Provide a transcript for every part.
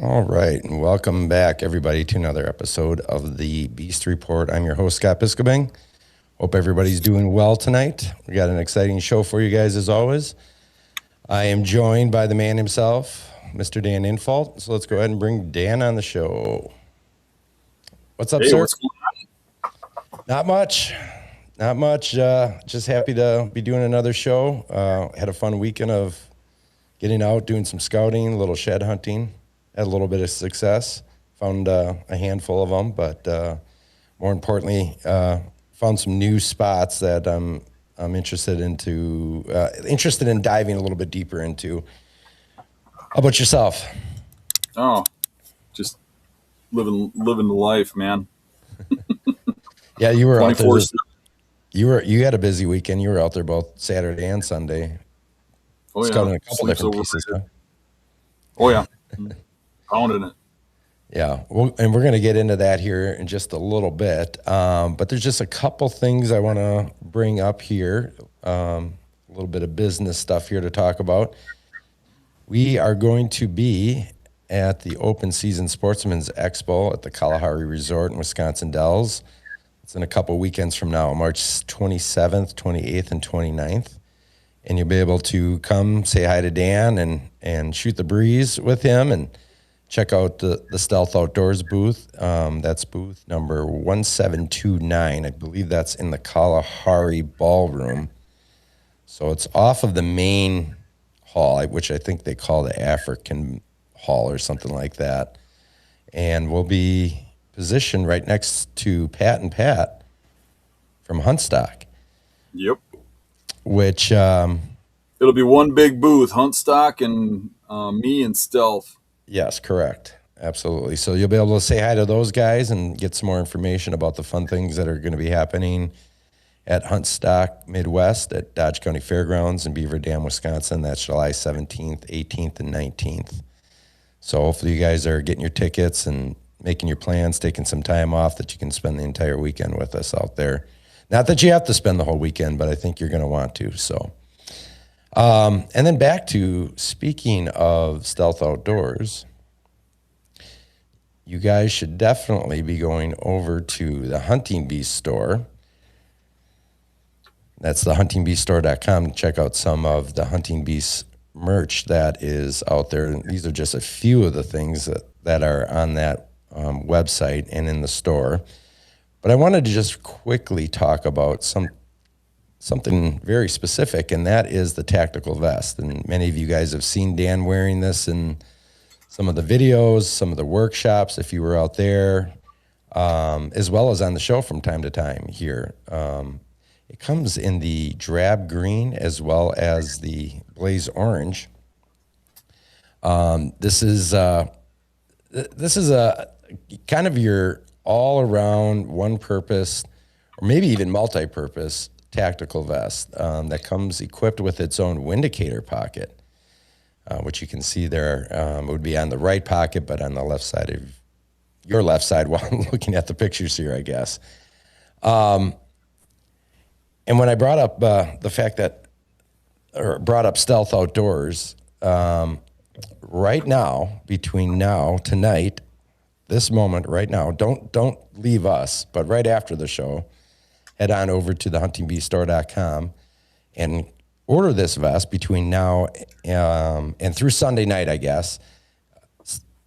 All right, and welcome back, everybody, to another episode of the Beast Report. I'm your host, Scott Biskobing. Hope everybody's doing well tonight. We got an exciting show for you guys, as always. I am joined by the man himself, Mr. Dan Infault. So let's go ahead and bring Dan on the show. What's up, Hey, sir? what's going Not much. Not much. Just happy to be doing another show. Had a fun weekend of getting out, doing some scouting, a little shed hunting. Had a little bit of success. Found a handful of them, but more importantly, found some new spots that I'm interested interested in diving a little bit deeper into. How about yourself? on? Oh, just living the life, man. Yeah, you were out there. 24. You had a busy weekend. You were out there both Saturday and Sunday, Oh yeah, scouting a couple sleeps different over. pieces, huh? Oh yeah, pounding it. Yeah, well, and we're going to get into that here in just a little bit. But there's just a couple things I want to bring up here. A little bit of business stuff here to talk about. We are going to be at the Open Season Sportsman's Expo at the Kalahari Resort in Wisconsin Dells. It's in a couple weekends from now, March 27th, 28th, and 29th. And you'll be able to come say hi to Dan and shoot the breeze with him and check out the Stealth Outdoors booth. That's booth number 1729. I believe that's in the Kalahari Ballroom. So it's off of the main hall, which I think they call the African Hall or something like that. And we'll be positioned right next to Pat and Pat from Huntstock, Yep. which It'll be one big booth, hunt stock, and me and stealth. yes, correct. Absolutely. So you'll be able to say hi to those guys and get some more information about the fun things that are going to be happening at Huntstock Midwest at Dodge County Fairgrounds in Beaver Dam, Wisconsin. That's July 17th, 18th, and 19th. So hopefully you guys are getting your tickets and making your plans, taking some time off that you can spend the entire weekend with us out there. Not that you have to spend the whole weekend, but I think you're going to want to. So, and then back to speaking of Stealth Outdoors, you guys should definitely be going over to the Hunting Beast store. That's the huntingbeaststore.com to check out some of the Hunting Beast merch that is out there. And these are just a few of the things that are on that website and in the store. But I wanted to just quickly talk about something very specific, and that is the tactical vest. And many of you guys have seen Dan wearing this in some of the videos, some of the workshops, if you were out there, as well as on the show from time to time here. It comes in the drab green as well as the blaze orange. This is a kind of your all-around, one-purpose, or maybe even multi-purpose tactical vest that comes equipped with its own wind indicator pocket, which you can see there. It would be on the right pocket, but on the left side of your left side while I'm looking at the pictures here, I guess. And when I brought up the fact that, or brought up Stealth Outdoors, right now, between now, tonight, this moment, right now, don't leave us, but right after the show, head on over to the huntingbeaststore.com and order this vest between now and through Sunday night, I guess.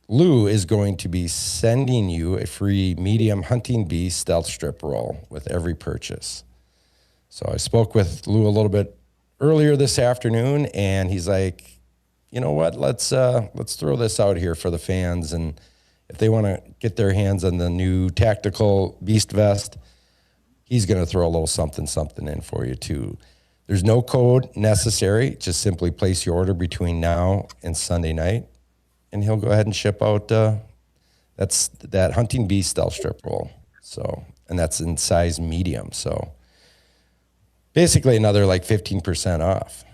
Lou is going to be sending you a free medium Hunting Beast stealth strip roll with every purchase. So I spoke with Lou a little bit earlier this afternoon, and he's like, you know what, let's throw this out here for the fans, and if they want to get their hands on the new tactical Beast vest, he's going to throw a little something in for you too. There's no code necessary. Just simply place your order between now and Sunday night, and he'll go ahead and ship out that's that Hunting Beast stealth strip roll. So, and that's in size medium. So basically another like 15% off.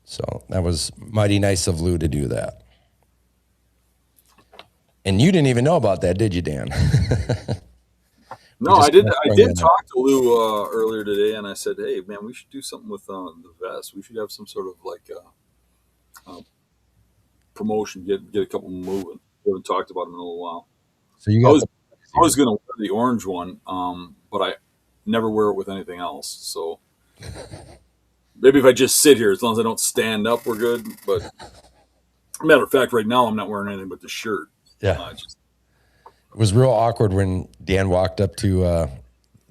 So that was mighty nice of Lou to do that. And you didn't even know about that, did you, Dan? No, I did. I did talk to Lou earlier today, and I said, "Hey, man, we should do something with the vest. We should have some sort of like promotion. Get a couple moving." We haven't talked about them in a little while. So you I got was the I was here. going to wear the orange one, but I never wear it with anything else. So maybe if I just sit here, as long as I don't stand up, we're good. But matter of fact, right now I'm not wearing anything but the shirt. Yeah. Just It was real awkward when Dan walked up to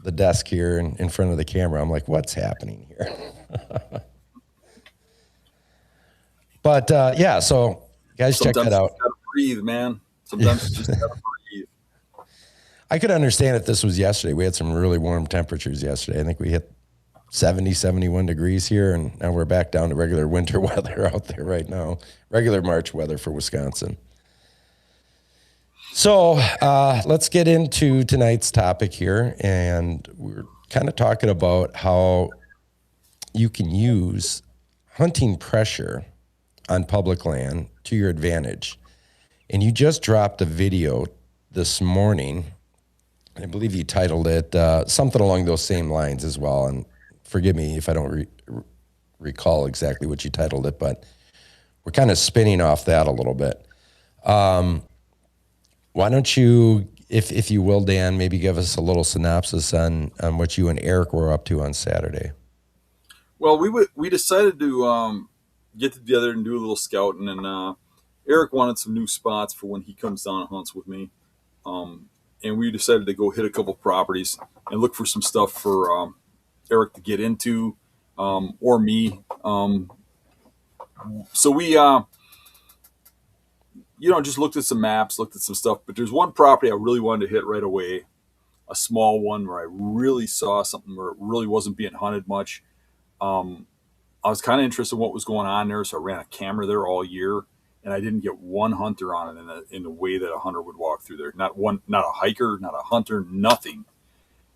the desk here in front of the camera. I'm like, what's happening here? But yeah, so guys, check that sometimes you out. just gotta breathe, man. Sometimes you just gotta breathe. I could understand if this was yesterday. We had some really warm temperatures yesterday. I think we hit 70, 71 degrees here, and now we're back down to regular winter weather out there right now, regular March weather for Wisconsin. So let's get into tonight's topic here. And we're kind of talking about how you can use hunting pressure on public land to your advantage. And you just dropped a video this morning. I believe you titled it something along those same lines as well. And forgive me if I don't recall exactly what you titled it, but we're kind of spinning off that a little bit. Why don't you, if you will, Dan, maybe give us a little synopsis on what you and Eric were up to on Saturday? Well, we decided to get together and do a little scouting, and Eric wanted some new spots for when he comes down and hunts with me. And we decided to go hit a couple properties and look for some stuff for Eric to get into, or me. So we, just looked at some maps, looked at some stuff. But there's one property I really wanted to hit right away, a small one where I really saw something where it really wasn't being hunted much. I was kind of interested in what was going on there, so I ran a camera there all year, and I didn't get one hunter on it in the way that a hunter would walk through there. Not one, not a hiker, not a hunter, nothing.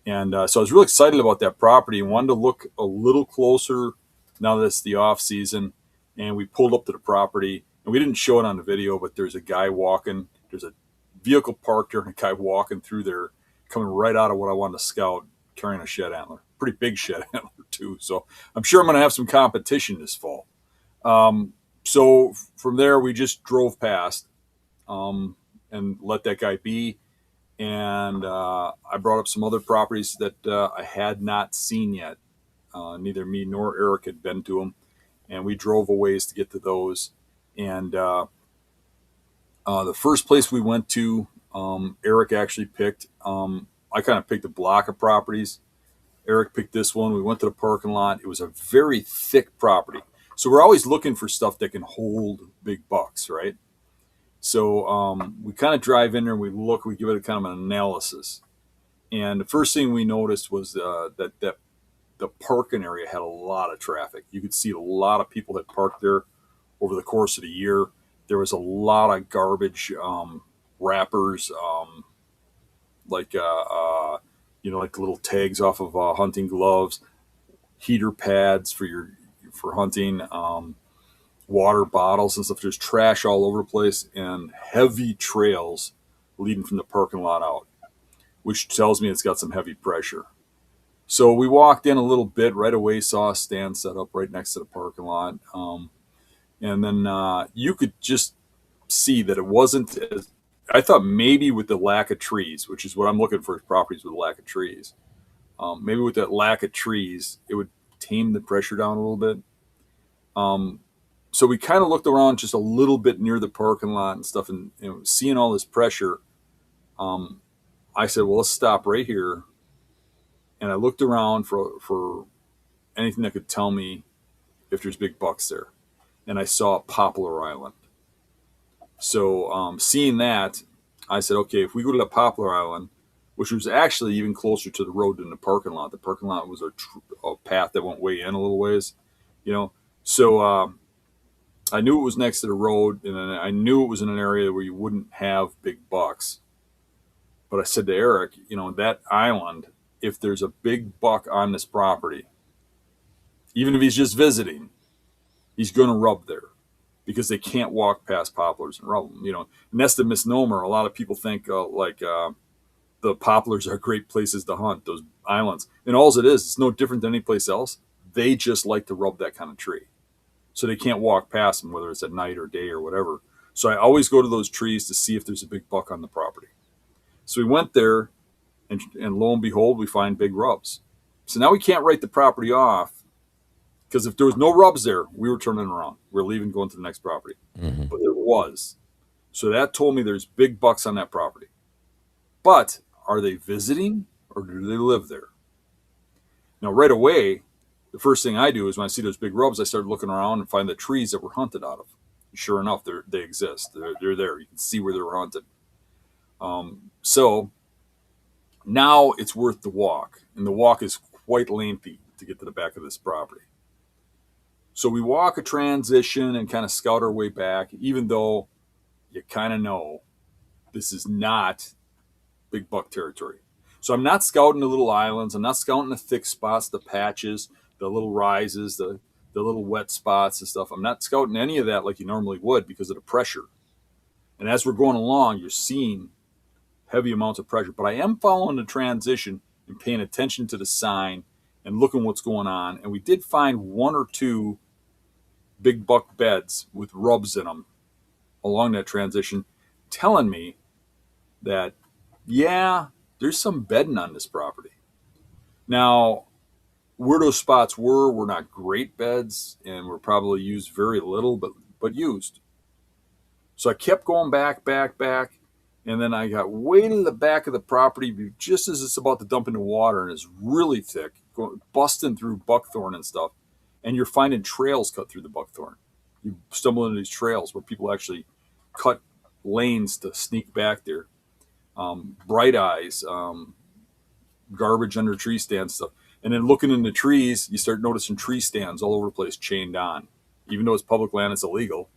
And so I was really excited about that property and wanted to look a little closer now that it's the off season. And we pulled up to the property, and we didn't show it on the video, but there's a guy walking. There's a vehicle parked there, and a guy walking through there, coming right out of what I wanted to scout, carrying a shed antler, pretty big shed antler too. So I'm sure I'm going to have some competition this fall. So from there, we just drove past and let that guy be. And I brought up some other properties that I had not seen yet. Neither me nor Eric had been to them. And we drove a ways to get to those. And the first place we went to, Eric actually picked. I kind of picked a block of properties. Eric picked this one. We went to the parking lot. It was a very thick property. So we're always looking for stuff that can hold big bucks, right? So we kind of drive in there and we look, we give it a kind of an analysis. And the first thing we noticed was that the parking area had a lot of traffic. You could see a lot of people that parked there over the course of the year. There was a lot of garbage wrappers, like like little tags off of hunting gloves, heater pads for hunting, water bottles and stuff. There's trash all over the place and heavy trails leading from the parking lot out, which tells me it's got some heavy pressure. So we walked in a little bit right away, saw a stand set up right next to the parking lot, and then you could just see that it wasn't as I thought maybe with the lack of trees, which is what I'm looking for, properties with a lack of trees. Maybe with that lack of trees, it would tame the pressure down a little bit. So we kind of looked around just a little bit near the parking lot and stuff, and seeing all this pressure, I said, "Well, let's stop right here." And I looked around for anything that could tell me if there's big bucks there, and I saw Poplar Island. So seeing that, I said, okay, if we go to the Poplar Island, which was actually even closer to the road than the parking lot. The parking lot was a path that went way in a little ways, you know. So I knew it was next to the road, and I knew it was in an area where you wouldn't have big bucks. But I said to Eric, that island, if there's a big buck on this property, even if he's just visiting, he's going to rub there because they can't walk past poplars and rub them. And that's the misnomer. A lot of people think the poplars are great places to hunt, those islands. And all it is, it's no different than any place else. They just like to rub that kind of tree. So they can't walk past them, whether it's at night or day or whatever. So I always go to those trees to see if there's a big buck on the property. So we went there, and lo and behold, we find big rubs. So now we can't write the property off because if there was no rubs there, we were turning around. We're leaving, going to the next property. Hmm. But there was. So that told me there's big bucks on that property. But are they visiting or do they live there? Now, right away, the first thing I do is when I see those big rubs, I start looking around and find the trees that were hunted out of. Sure enough, they exist. They're there. You can see where they were hunted. So now it's worth the walk, and the walk is quite lengthy to get to the back of this property. So we walk a transition and kind of scout our way back, even though you kind of know this is not big buck territory. So I'm not scouting the little islands. I'm not scouting the thick spots, the patches, the little rises, the little wet spots and stuff. I'm not scouting any of that like you normally would because of the pressure. And as we're going along, you're seeing heavy amounts of pressure. But I am following the transition and paying attention to the sign and looking what's going on. And we did find one or two big buck beds with rubs in them along that transition, telling me that, yeah, there's some bedding on this property. Now, where those spots were not great beds and were probably used very little, but used. So I kept going back, and then I got way to the back of the property just as it's about to dump into water, and it's really thick, busting through buckthorn and stuff. And you're finding trails cut through the buckthorn. You stumble into these trails where people actually cut lanes to sneak back there. Bright eyes, garbage under tree stands stuff. And then looking in the trees, you start noticing tree stands all over the place chained on. Even though it's public land, it's illegal,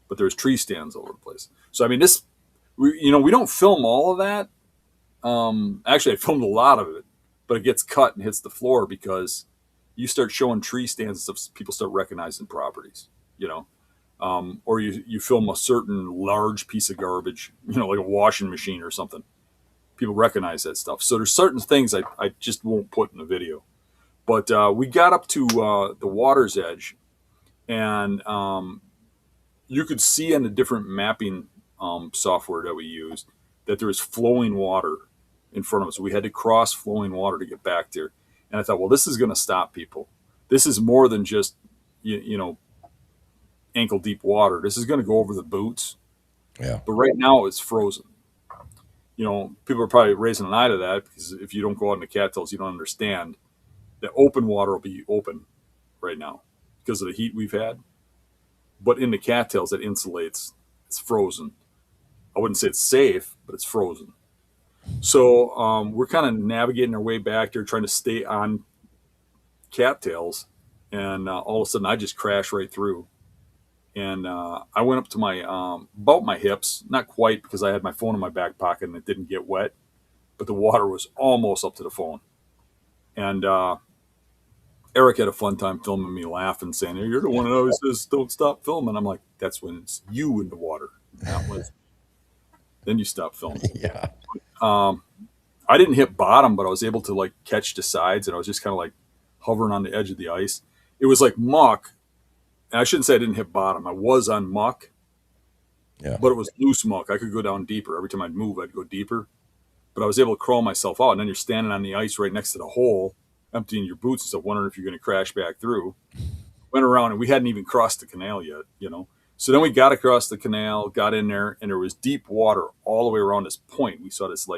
but there's tree stands all over the place. So, I mean, we don't film all of that. Actually, I filmed a lot of it, but it gets cut and hits the floor because you start showing tree stands and stuff, people start recognizing properties, or you film a certain large piece of garbage, like a washing machine or something. People recognize that stuff. So there's certain things I just won't put in the video. But we got up to the water's edge, and you could see in the different mapping software that we used that there was flowing water in front of us. We had to cross flowing water to get back there. And I thought, well, this is going to stop people. This is more than just, ankle deep water. This is going to go over the boots. Yeah. But right now it's frozen. People are probably raising an eye to that because if you don't go out in the cattails, you don't understand that open water will be open right now because of the heat we've had. But in the cattails, it insulates. It's frozen. I wouldn't say it's safe, but it's frozen. So we're kind of navigating our way back there, trying to stay on cattails. And all of a sudden, I just crashed right through. And I went up to my about my hips, not quite because I had my phone in my back pocket and it didn't get wet, but the water was almost up to the phone. And Eric had a fun time filming me laughing, saying, "You're the one that always says don't stop filming." I'm like, "That's when it's you in the water, not when it's then you stop filming." Yeah. I didn't hit bottom, but I was able to catch the sides, and I was just kind of hovering on the edge of the ice. It was like muck. And I shouldn't say I didn't hit bottom. I was on muck, Yeah. but it was loose muck. I could go down deeper. Every time I'd move, I'd go deeper. But I was able to crawl myself out. And then you're standing on the ice right next to the hole, emptying your boots and stuff, wondering if you're going to crash back through. Went around, and we hadn't even crossed the canal yet, So then we got across the canal, got in there, and there was deep water all the way around this point. We saw this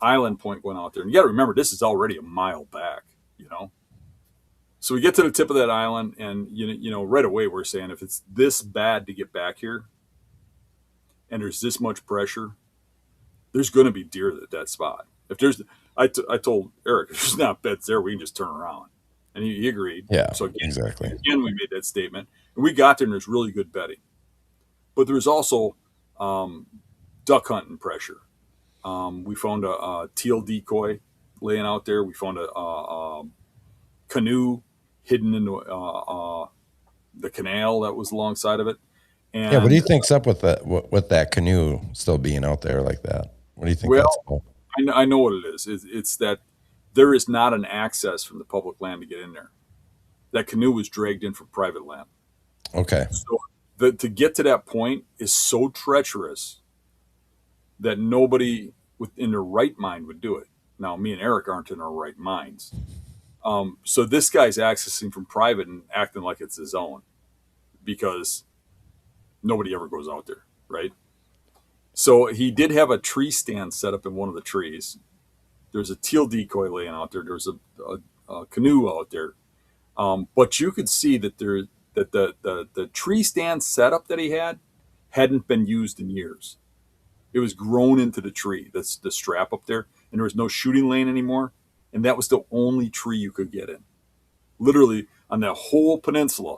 island point going out there. And you got to remember, this is already a mile back, So we get to the tip of that island, and right away we're saying if it's this bad to get back here, and there's this much pressure, there's going to be deer at that spot. If there's, I told Eric, if there's not beds there, we can just turn around, and he agreed. Yeah. So Exactly. again, we made that statement, and we got there, and there's really good bedding, but there's also duck hunting pressure. We found a teal decoy laying out there. We found a canoe hidden in the canal that was alongside of it. And Yeah. What do you think's up with that canoe still being out there like that? What do you think that's about? I know what it is. It's that there is not an access from the public land to get in there. That canoe was dragged in from private land. Okay. So to get to that point is so treacherous that nobody within their right mind would do it. Now, me and Eric aren't in our right minds. So this guy's accessing from private and acting like it's his own because nobody ever goes out there, right? So he did have a tree stand set up in one of the trees. There's a teal decoy laying out there. There's a canoe out there. But you could see that the tree stand setup that he had hadn't been used in years. It was grown into the tree. That's the strap up there, and there was no shooting lane anymore. And that was the only tree you could get in. Literally on that whole peninsula,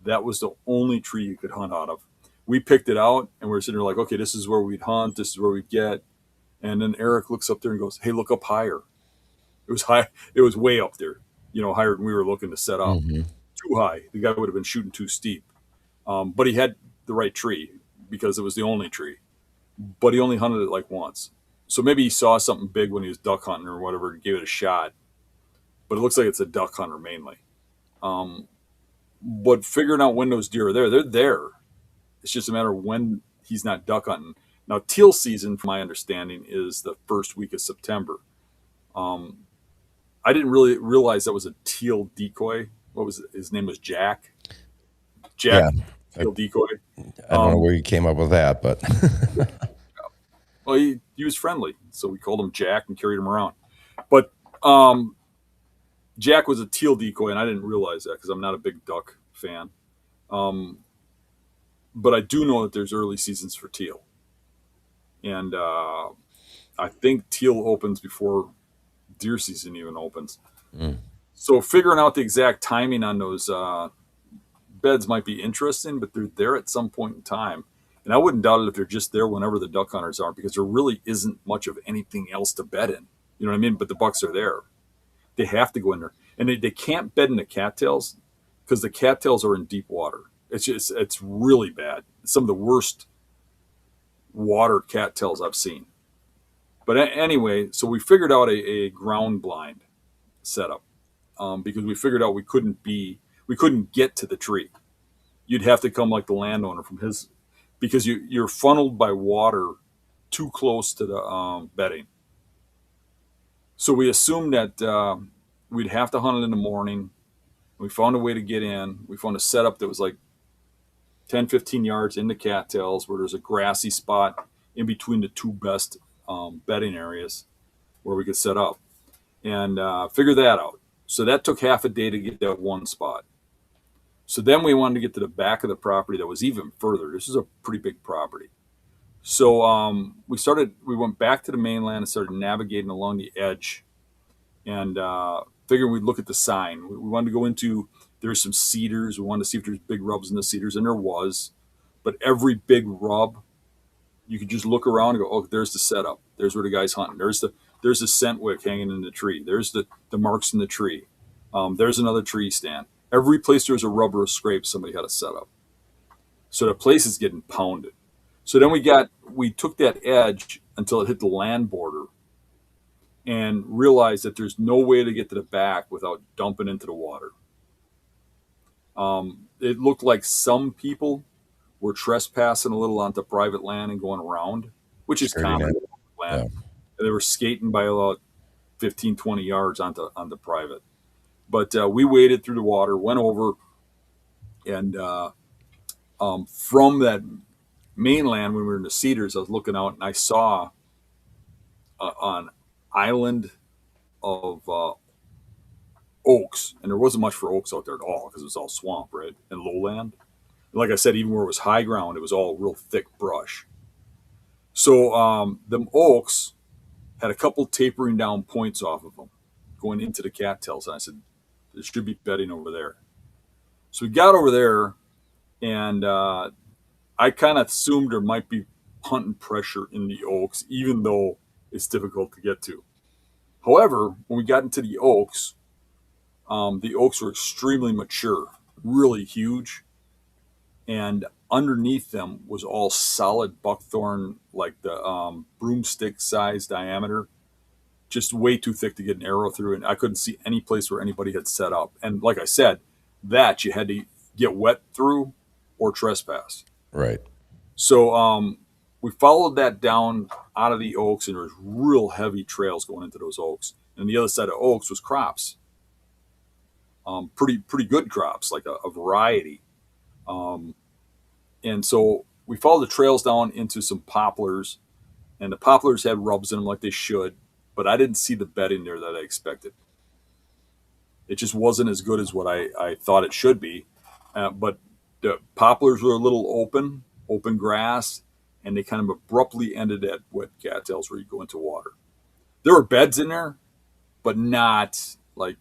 that was the only tree you could hunt out of. We picked it out, and we were sitting there like, okay, this is where we'd hunt. This is where we'd get. And then Eric looks up there and goes, "Hey, look up higher." It was high. It was way up there, higher than we were looking to set up. Mm-hmm. Too high. The guy would have been shooting too steep. But he had the right tree because it was the only tree. But he only hunted it like once. So maybe he saw something big when he was duck hunting or whatever and gave it a shot. But it looks like it's a duck hunter mainly. But figuring out when those deer are there, they're there. It's just a matter of when he's not duck hunting. Now, teal season, from my understanding, is the first week of September. I didn't really realize that was a teal decoy. What was it? His name was Jack. Yeah. Teal decoy. I don't know where you came up with that, but Well, he was friendly, so we called him Jack and carried him around. But Jack was a teal decoy, and I didn't realize that because I'm not a big duck fan. But I do know that there's early seasons for teal. And I think teal opens before deer season even opens. So figuring out the exact timing on those beds might be interesting, but they're there at some point in time. And I wouldn't doubt it if they're just there whenever the duck hunters are, because there really isn't much of anything else to bed in. You know what I mean? But the bucks are there. They have to go in there. And they can't bed in the cattails because the cattails are in deep water. It's really bad. It's some of the worst water cattails I've seen. But anyway, so we figured out a ground blind setup because we figured out we couldn't get to the tree. You'd have to come like the landowner from his, because you're funneled by water too close to the bedding. So we assumed that we'd have to hunt it in the morning. We found a way to get in. We found a setup that was like 10, 15 yards in the cattails where there's a grassy spot in between the two best bedding areas where we could set up and figure that out. So that took half a day to get that one spot. So then we wanted to get to the back of the property that was even further. This is a pretty big property. So we went back to the mainland and started navigating along the edge and figuring we'd look at the sign. We wanted to go into, there's some cedars. We wanted to see if there's big rubs in the cedars, and there was. But every big rub, you could just look around and go, oh, there's the setup. There's where the guy's hunting. There's the scent wick hanging in the tree. There's the marks in the tree. There's another tree stand. Every place there was a rub or a scrape, somebody had a setup. So the place is getting pounded. So then we took that edge until it hit the land border and realized that there's no way to get to the back without dumping into the water. It looked like some people were trespassing a little onto private land and going around, which is common. Land. Yeah. They were skating by about 15, 20 yards onto private. But we waded through the water, went over, and from that mainland, when we were in the cedars, I was looking out and I saw an island of oaks, and there wasn't much for oaks out there at all because it was all swamp, right, and lowland. And like I said, even where it was high ground, it was all real thick brush. So them oaks had a couple tapering down points off of them going into the cattails, and I said, there should be bedding over there. So we got over there, and I kind of assumed there might be hunting pressure in the oaks, even though it's difficult to get to. However, when we got into the oaks were extremely mature, really huge, and underneath them was all solid buckthorn, like the broomstick size diameter, just way too thick to get an arrow through, and I couldn't see any place where anybody had set up. And like I said, that you had to get wet through or trespass. Right. So we followed that down out of the oaks, and there was real heavy trails going into those oaks. And the other side of oaks was crops, pretty good crops, like a variety. Um, and so we followed the trails down into some poplars, and the poplars had rubs in them like they should, but I didn't see the bedding there that I expected. It just wasn't as good as what I thought it should be. But the poplars were a little open grass, and they kind of abruptly ended at wet cattails where you go into water. There were beds in there, but not like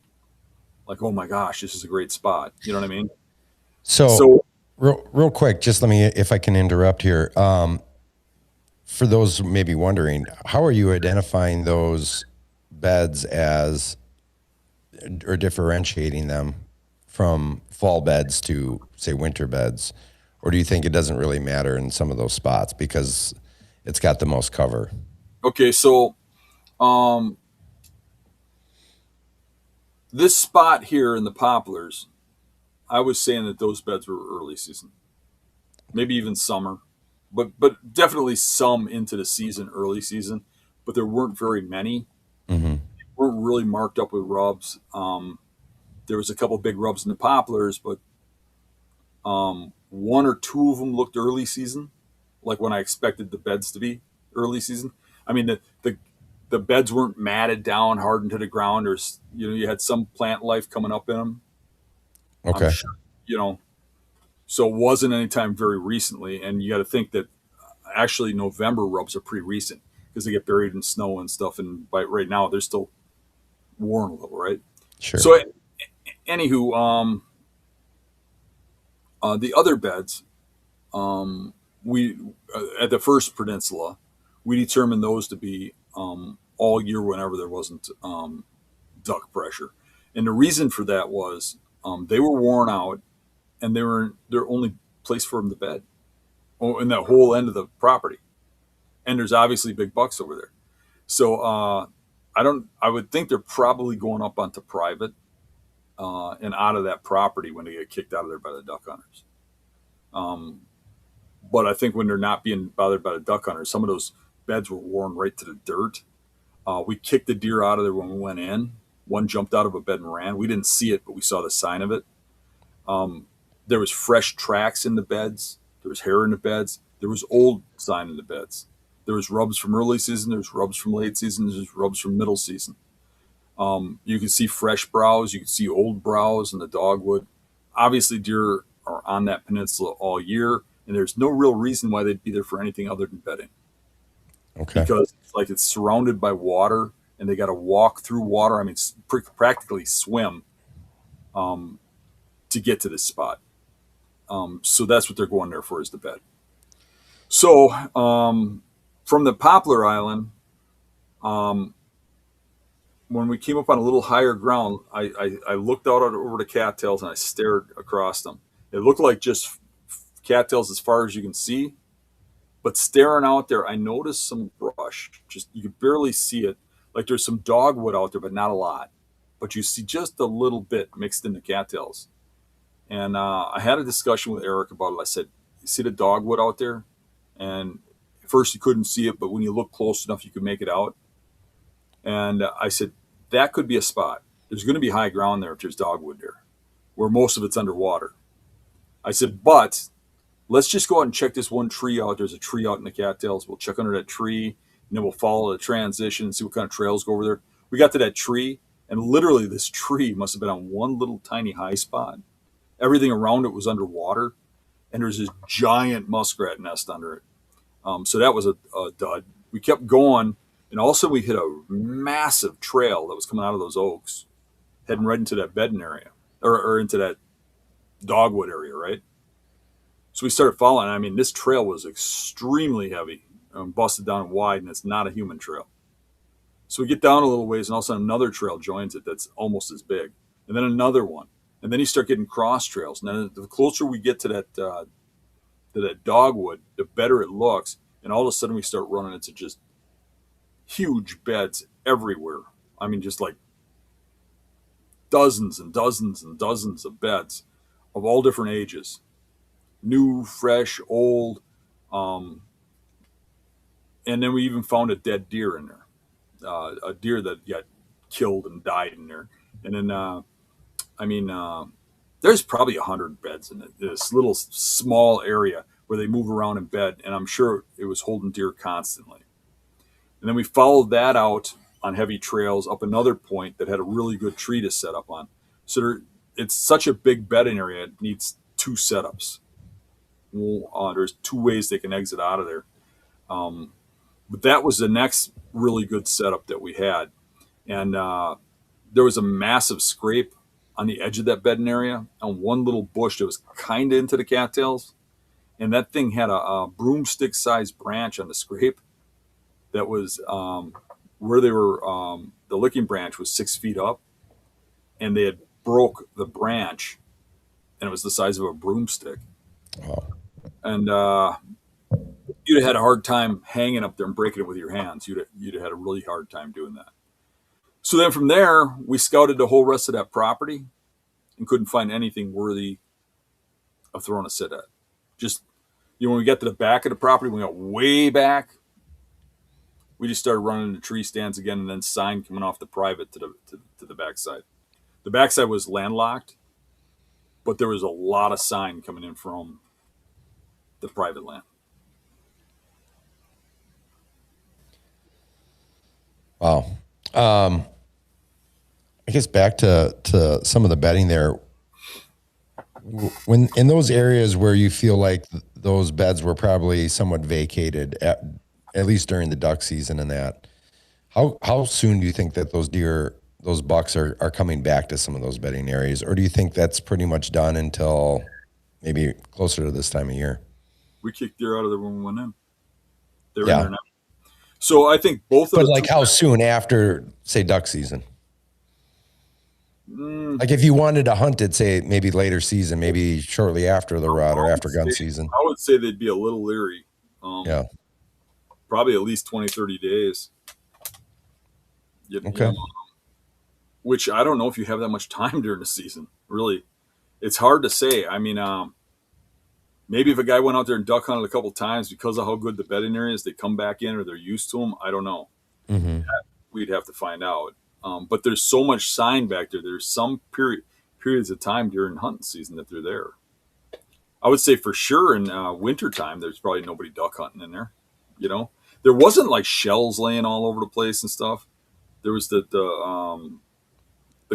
oh my gosh, this is a great spot. You know what I mean? So So real quick, just let me, if I can interrupt here. For those maybe wondering, how are you identifying those beds as, or differentiating them from fall beds to, say, winter beds? Or do you think it doesn't really matter in some of those spots because it's got the most cover? okay, so um, this spot here in the poplars, I was saying that those beds were early season, maybe even summer, but definitely some into the season, early season. But there weren't very many. Mm-hmm. Weren't really marked up with rubs. There was a couple big rubs in the poplars, but one or two of them looked early season, like when I expected the beds to be early season. I mean, the beds weren't matted down, hardened to the ground, or you had some plant life coming up in them. I'm Okay. sure, you know, so it wasn't anytime very recently. And you got to think that actually November rubs are pretty recent because they get buried in snow and stuff. And by right now, they're still worn a little, right? Sure. So, anywho, the other beds, we at the first peninsula, we determined those to be all year whenever there wasn't duck pressure, and the reason for that was they were worn out and they were their only place for them to bed, in that whole end of the property, and there's obviously big bucks over there. So I don't. I would think they're probably going up onto private and out of that property when they get kicked out of there by the duck hunters. Um, but I think when they're not being bothered by the duck hunters, some of those beds were worn right to the dirt. We kicked the deer out of there when we went in. One jumped out of a bed and ran. We didn't see it, but we saw the sign of it. Um, there was fresh tracks in the beds. There was hair in the beds. There was old sign in the beds. There was rubs from early season. There was rubs from late season. There was rubs from middle season. You can see fresh browse. You can see old browse in the dogwood. Obviously, deer are on that peninsula all year, and there's no real reason why they'd be there for anything other than bedding, Okay. because it's like it's surrounded by water, and they got to walk through water. I mean, practically swim um, to get to this spot. So that's what they're going there for, is the bed. So from the poplar island, um, when we came up on a little higher ground, I looked out over the cattails and I stared across them. It looked like just cattails as far as you can see, but staring out there, I noticed some brush. Just you could barely see it. Like there's some dogwood out there, but not a lot. But you see just a little bit mixed in the cattails. And I had a discussion with Eric about it. I said, "You see the dogwood out there?" And at first you couldn't see it, but when you look close enough, you could make it out. And I said, that could be a spot. There's going to be high ground there if there's dogwood there, where most of it's underwater. I said, but let's just go out and check this one tree out. There's a tree out in the cattails. We'll check under that tree, and then we'll follow the transition and see what kind of trails go over there. We got to that tree, and literally this tree must have been on one little tiny high spot. Everything around it was underwater, and there's this giant muskrat nest under it. So that was a dud. We kept going, and all of a sudden we hit a massive trail that was coming out of those oaks, heading right into that bedding area, or into that dogwood area, right? So we started following. I mean, this trail was extremely heavy, busted down and wide, and it's not a human trail. So we get down a little ways, and all of a sudden another trail joins it that's almost as big, and then another one, and then you start getting cross trails. And then the closer we get to that dogwood, the better it looks. And all of a sudden we start running into just huge beds everywhere. I mean, just like dozens and dozens and dozens of beds of all different ages. new, fresh, old. Um, and then we even found a dead deer in there, a deer that got killed and died in there. And then, I mean, there's probably 100 beds in it, this little small area where they move around in bed. And I'm sure it was holding deer constantly. And then we followed that out on heavy trails up another point that had a really good tree to set up on. So it's such a big bedding area, it needs two setups. Well, there's two ways they can exit out of there. Um, but that was the next really good setup that we had. And there was a massive scrape on the edge of that bedding area on one little bush that was kind of into the cattails. And that thing had a broomstick sized branch on the scrape that was where they were, the licking branch was 6 feet up, and they had broke the branch, and it was the size of a broomstick. Oh, And you'd have had a hard time hanging up there and breaking it with your hands. You'd have had a really hard time doing that. So then from there, we scouted the whole rest of that property and couldn't find anything worthy of throwing a sit at. Just, when we got to the back of the property, we got way back. We just started running the tree stands again, and then sign coming off the private to the backside. The backside was landlocked, but there was a lot of sign coming in from the private land. wow. I guess back to some of the bedding there. When in those areas where you feel like those beds were probably somewhat vacated, at least during the duck season and that, how soon do you think that those bucks are coming back to some of those bedding areas? Or do you think that's pretty much done until maybe closer to this time of year? We kicked deer out of there when we went in. They're in Yeah. there now. So I think both of But the like two, how soon after, say, duck season? mm, Like if you wanted to hunt it, say maybe later season, maybe shortly after the rut or after gun season. I would say they'd be a little leery. Yeah. Probably at least 20, 30 days. You Okay. know, which I don't know if you have that much time during the season. Really, it's hard to say. I mean, maybe if a guy went out there and duck hunted a couple times because of how good the bedding area is, they come back in or they're used to them. I don't know. Mm-hmm. We'd have to find out. But there's so much sign back there. There's some periods of time during hunting season that they're there. I would say for sure in winter time, there's probably nobody duck hunting in there. There wasn't like shells laying all over the place and stuff. There was the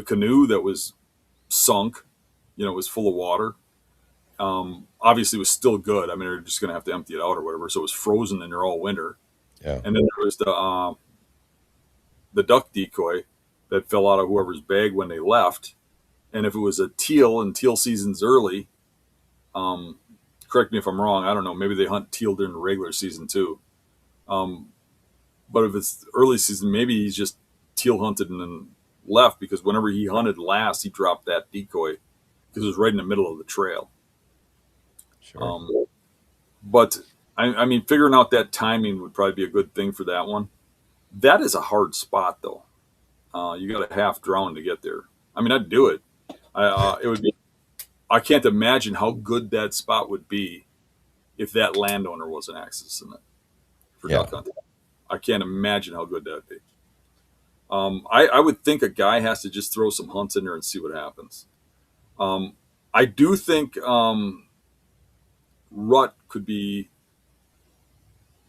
canoe that was sunk. It was full of water. Obviously, it was still good. I mean, they're just going to have to empty it out or whatever. So it was frozen in there all winter. Yeah. And then there was the duck decoy that fell out of whoever's bag when they left. And if it was a teal and teal season's early, correct me if I'm wrong, I don't know, maybe they hunt teal during the regular season too. But if it's early season, maybe he's just teal hunted and then left, because whenever he hunted last, he dropped that decoy because it was right in the middle of the trail. Sure. But I mean, figuring out that timing would probably be a good thing for that one. That is a hard spot, though. You got a half drown to get there. I mean, I'd do it. It would be. I can't imagine how good that spot would be if that landowner wasn't accessing it for Yeah. duck hunting. I can't imagine how good that'd be. I would think a guy has to just throw some hunts in there and see what happens. I do think rut could be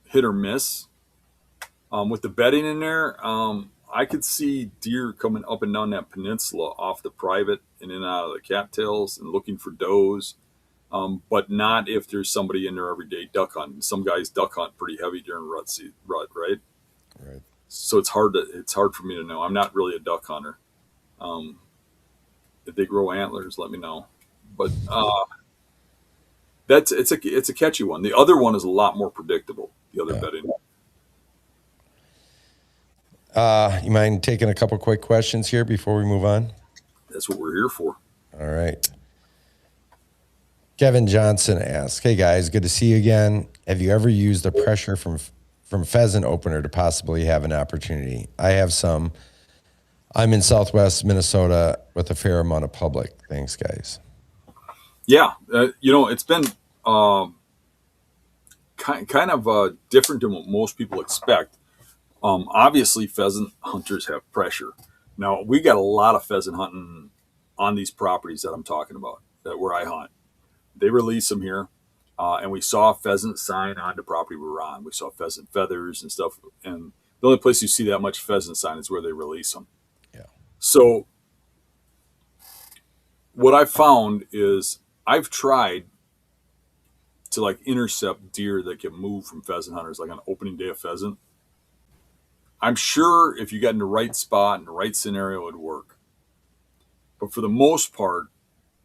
hit or miss. With the bedding in there, I could see deer coming up and down that peninsula off the private and in and out of the cattails and looking for does, but not if there's somebody in there every day duck hunting. Some guys duck hunt pretty heavy during rut, right? Right. So it's hard for me to know. I'm not really a duck hunter. If they grow antlers, let me know. But it's a catchy one. The other one is a lot more predictable. The other bedding. You mind taking a couple quick questions here before we move on? That's what we're here for. All right. Kevin Johnson asks, "Hey guys, good to see you again. Have you ever used the pressure from pheasant opener to possibly have an opportunity? I have some. I'm in Southwest Minnesota with a fair amount of public. Thanks, guys." Yeah, it's been um, kind of different than what most people expect. Obviously, pheasant hunters have pressure. Now, we got a lot of pheasant hunting on these properties that I'm talking about, that where I hunt. They release them here, and we saw a pheasant sign on the property we were on. We saw pheasant feathers and stuff. And the only place you see that much pheasant sign is where they release them. Yeah. So, what I found is I've tried to like intercept deer that can move from pheasant hunters, like on opening day of pheasant. I'm sure if you got in the right spot and the right scenario, it would work. But for the most part,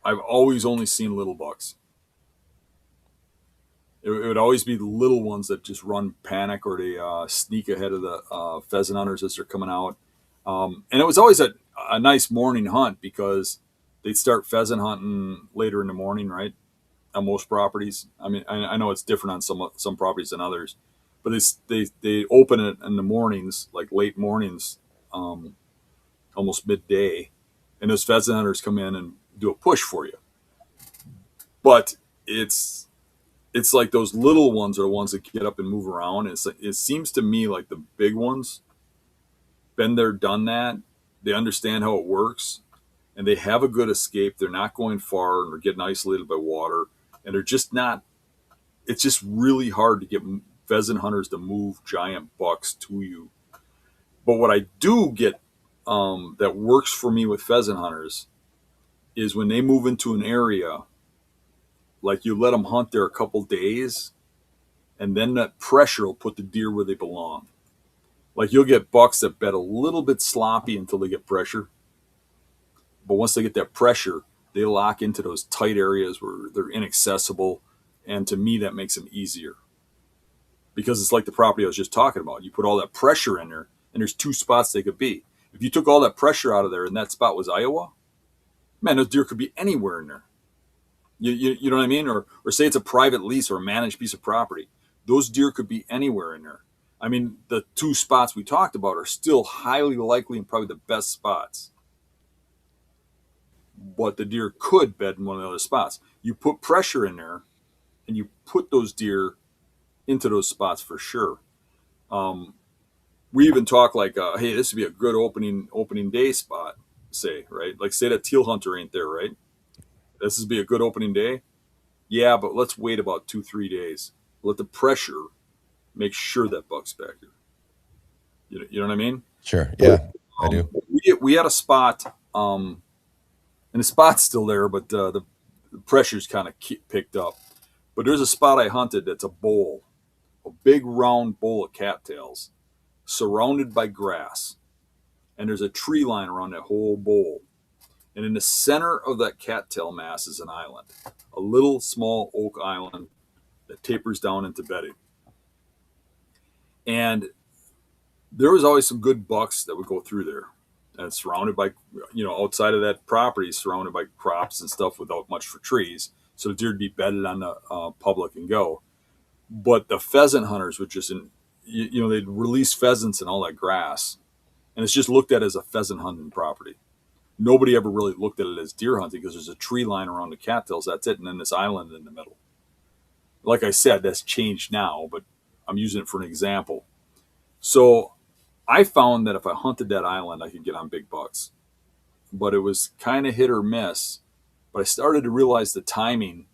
I've always only seen little bucks. It would always be the little ones that just run panic, or they sneak ahead of the pheasant hunters as they're coming out. And it was always a nice morning hunt because they'd start pheasant hunting later in the morning, right? On most properties. I mean, I know it's different on some properties than others, but they open it in the mornings, like late mornings, almost midday, and those pheasant hunters come in and do a push for you. But it's like those little ones are the ones that get up and move around. It seems to me like the big ones, been there, done that. They understand how it works, and they have a good escape. They're not going far, and they're getting isolated by water, and they're just not. It's just really hard to get pheasant hunters to move giant bucks to you. But what I do get that works for me with pheasant hunters is when they move into an area, like you let them hunt there a couple days, and then that pressure will put the deer where they belong. Like you'll get bucks that bet a little bit sloppy until they get pressure. But once they get that pressure, they lock into those tight areas where they're inaccessible. And to me, that makes them easier. Because it's like the property I was just talking about. You put all that pressure in there, and there's two spots they could be. If you took all that pressure out of there and that spot was Iowa, man, those deer could be anywhere in there. You know what I mean? Or say it's a private lease or a managed piece of property. Those deer could be anywhere in there. I mean, the two spots we talked about are still highly likely and probably the best spots. But the deer could bed in one of the other spots. You put pressure in there, and you put those deer into those spots for sure. We even talk like, hey, this would be a good opening day spot, say, right? Like say that teal hunter ain't there, right? This would be a good opening day. Yeah, but let's wait about 2-3 days. Let the pressure make sure that buck's back here. You know what I mean? Sure. Yeah, I do. We had a spot, and the spot's still there, but the pressure's kind of picked up. But there's a spot I hunted that's a bowl, a big round bowl of cattails, surrounded by grass. And there's a tree line around that whole bowl. And in the center of that cattail mass is an island, a little small oak island that tapers down into bedding. And there was always some good bucks that would go through there. And it's surrounded by, outside of that property, surrounded by crops and stuff without much for trees. So the deer would be bedded on the public and go. But the pheasant hunters would just, they'd release pheasants and all that grass. And it's just looked at as a pheasant hunting property. Nobody ever really looked at it as deer hunting because there's a tree line around the cattails. That's it. And then this island in the middle. Like I said, that's changed now, but I'm using it for an example. So I found that if I hunted that island, I could get on big bucks. But it was kind of hit or miss. But I started to realize the timing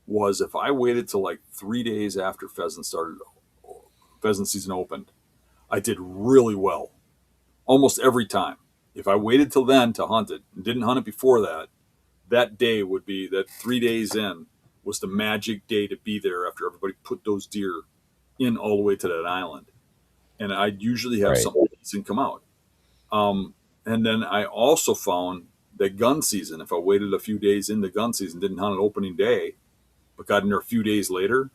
was if I waited till like 3 days after pheasant season opened, I did really well. Almost every time. If I waited till then to hunt it and didn't hunt it before that, that day would be that 3 days in was the magic day to be there after everybody put those deer in all the way to that island. And I'd usually have something decent come out. And then I also found that gun season, if I waited a few days into gun season, didn't hunt an opening day, but got in there a few days later,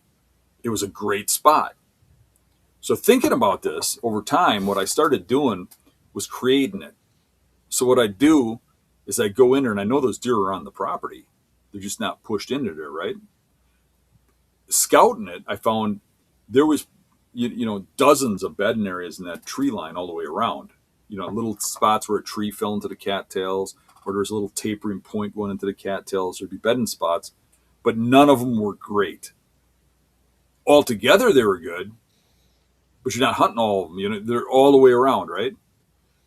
it was a great spot. So thinking about this over time, what I started doing was creating it. So what I do is I go in there and I know those deer are on the property. They're just not pushed into there, right? Scouting it, I found there was, dozens of bedding areas in that tree line all the way around. Little spots where a tree fell into the cattails, or there's a little tapering point going into the cattails. There'd be bedding spots. but none of them were great. Altogether, they were good, but you're not hunting all of them. They're all the way around, right?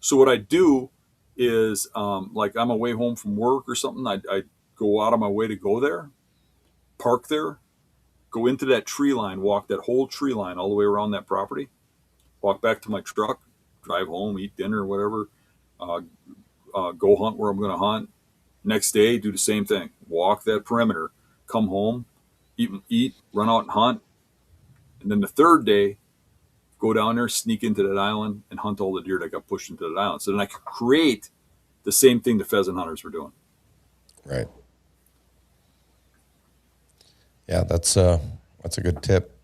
So what I do is, like I'm away home from work or something, I go out of my way to go there, park there, go into that tree line, walk that whole tree line all the way around that property, walk back to my truck, drive home, eat dinner or whatever, uh, go hunt where I'm going to hunt. Next day, do the same thing. Walk that perimeter, come home, eat, run out and hunt. And then the third day, go down there, sneak into that island, and hunt all the deer that got pushed into that island. So then I could create the same thing the pheasant hunters were doing. Right. Yeah, that's a good tip.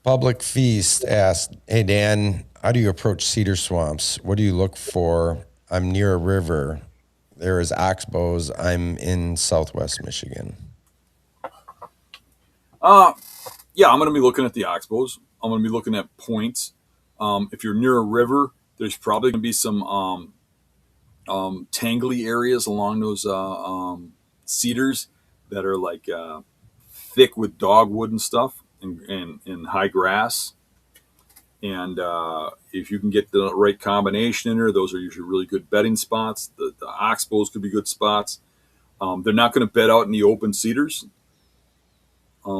Public Feast asked, "Hey Dan, how do you approach cedar swamps? What do you look for? I'm near a river. There is oxbows. I'm in Southwest Michigan." Yeah, I'm going to be looking at the oxbows. I'm going to be looking at points. If you're near a river, there's probably going to be some tangly areas along those cedars that are like thick with dogwood and stuff and high grass. And if you can get the right combination in there, those are usually really good bedding spots. The oxbows could be good spots. They're not going to bed out in the open cedars.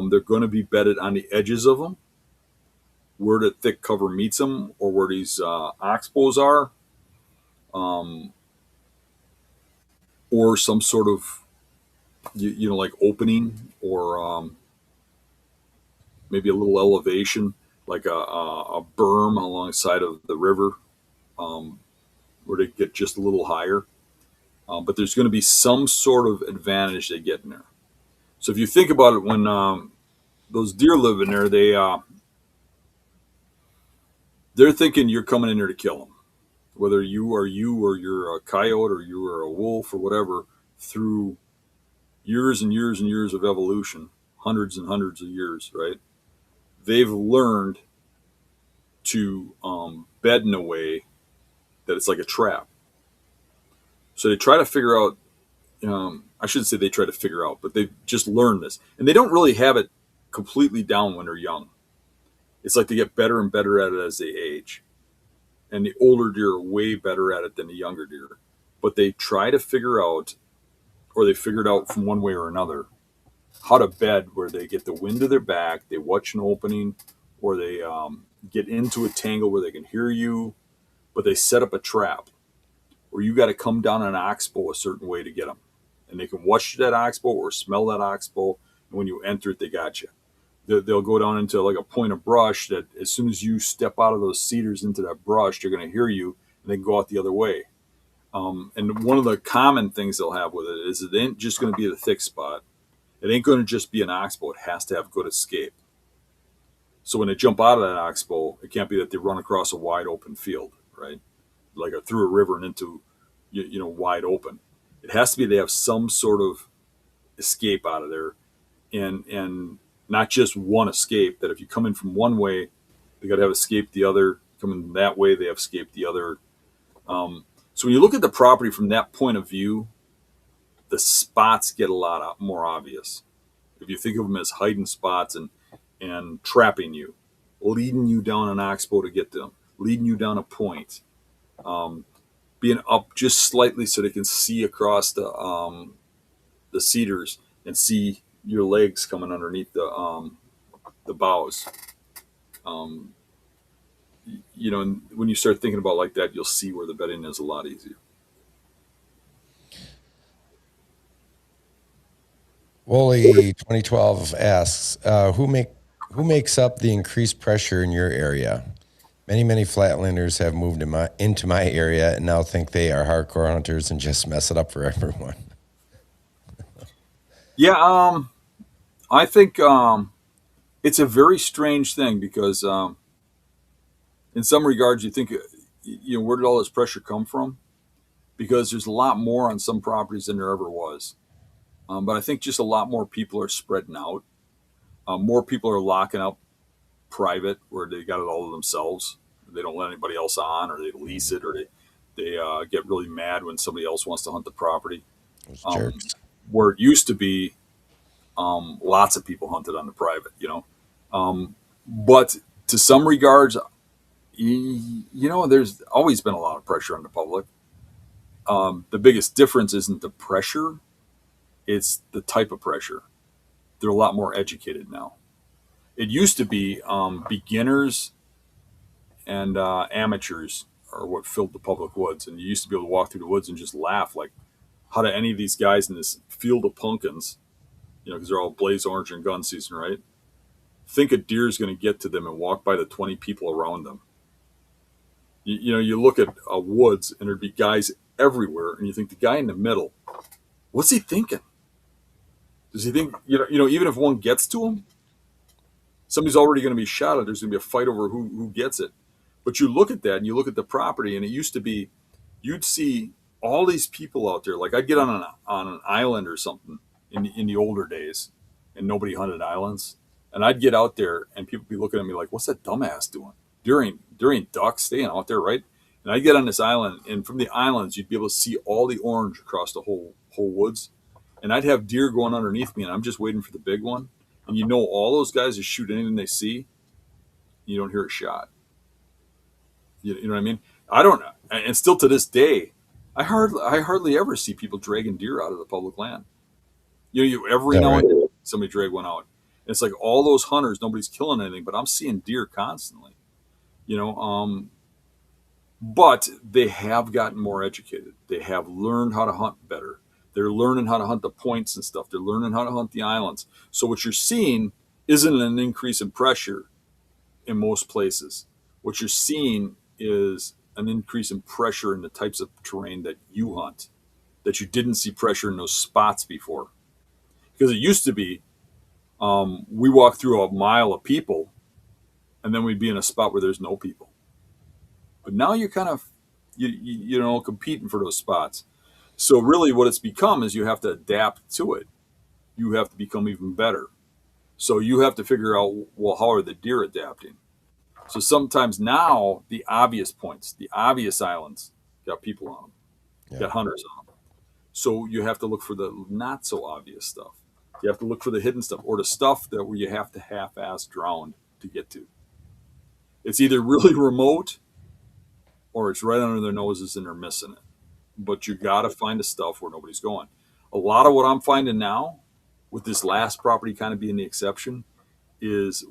They're going to be bedded on the edges of them, where the thick cover meets them, or where these oxbows are, or some sort of like opening, or maybe a little elevation, like a berm alongside of the river, where they get just a little higher. But there's going to be some sort of advantage they get in there. So if you think about it, when those deer live in there, they're thinking you're coming in there to kill them, whether you or you're a coyote or you are a wolf or whatever. Through years and years and years of evolution, hundreds and hundreds of years, right? They've learned to bed in a way that it's like a trap. So they try to figure out. I shouldn't say they try to figure out, but they've just learned this, and they don't really have it completely down when they're young. It's like they get better and better at it as they age, and the older deer are way better at it than the younger deer. But they try to figure out, or they figured out from one way or another, how to bed where they get the wind to their back, they watch an opening, or they get into a tangle where they can hear you, but they set up a trap where you got to come down an oxbow a certain way to get them. And they can watch that oxbow or smell that oxbow. And when you enter it, they got you. They'll go down into like a point of brush that as soon as you step out of those cedars into that brush, they're going to hear you and they can go out the other way. And one of the common things they'll have with it is it ain't just going to be the thick spot. It ain't going to just be an oxbow. It has to have good escape. So when they jump out of that oxbow, it can't be that they run across a wide open field, right? Like through a river and into, wide open. It has to be they have some sort of escape out of there, and not just one escape. That if you come in from one way, they got to have escaped the other. Coming that way, they have escaped the other. So when you look at the property from that point of view, the spots get a lot more obvious. If you think of them as hiding spots and trapping you, leading you down an oxbow to get them, leading you down a point, being up just slightly so they can see across the cedars and see your legs coming underneath the boughs. And when you start thinking about like that, you'll see where the bedding is a lot easier. Wooly 2012 asks, who makes up the increased pressure in your area? Many flatlanders have moved into my area and now think they are hardcore hunters and just mess it up for everyone. Yeah, I think it's a very strange thing because in some regards you think, where did all this pressure come from? Because there's a lot more on some properties than there ever was. But I think just a lot more people are spreading out. More people are locking up private where they got it all to themselves. They don't let anybody else on, or they lease it, or they get really mad when somebody else wants to hunt the property. Those jerks. where it used to be, lots of people hunted on the private, but to some regards, there's always been a lot of pressure on the public. The biggest difference isn't the pressure, it's the type of pressure. They're a lot more educated now. It used to be beginners and amateurs are what filled the public woods. And you used to be able to walk through the woods and just laugh, like, how do any of these guys in this field of pumpkins, because they're all blaze orange and gun season, right? Think a deer is going to get to them and walk by the 20 people around them. You look at woods and there'd be guys everywhere, and you think the guy in the middle, what's he thinking? Does he think, even if one gets to him, somebody's already going to be shot at. There's going to be a fight over who gets it. But you look at that and you look at the property, and it used to be, you'd see all these people out there. Like, I'd get on an island or something in the older days, and nobody hunted islands. And I'd get out there and people be looking at me like, what's that dumbass doing? During duck, staying out there, right? And I'd get on this island, and from the islands, you'd be able to see all the orange across the whole woods. And I'd have deer going underneath me, and I'm just waiting for the big one. And all those guys just shoot anything they see. You don't hear a shot. You know what I mean? I don't know. And still to this day, I hardly ever see people dragging deer out of the public land. Every now and then somebody drag one out. And it's like all those hunters, nobody's killing anything, but I'm seeing deer constantly. But they have gotten more educated. They have learned how to hunt better. They're learning how to hunt the points and stuff. They're learning how to hunt the islands. So what you're seeing isn't an increase in pressure in most places. What you're seeing is an increase in pressure in the types of terrain that you hunt, that you didn't see pressure in those spots before. Because it used to be, we walk through a mile of people, and then we'd be in a spot where there's no people. But now you're kind of, competing for those spots. So really what it's become is you have to adapt to it. You have to become even better. So you have to figure out, well, how are the deer adapting? So sometimes now the obvious points, the obvious islands got people on them, got hunters on them. So you have to look for the not so obvious stuff. You have to look for the hidden stuff, or the stuff where you have to half-ass drown to get to. It's either really remote or it's right under their noses and they're missing it. But you got to find the stuff where nobody's going. A lot of what I'm finding now, with this last property kind of being the exception, is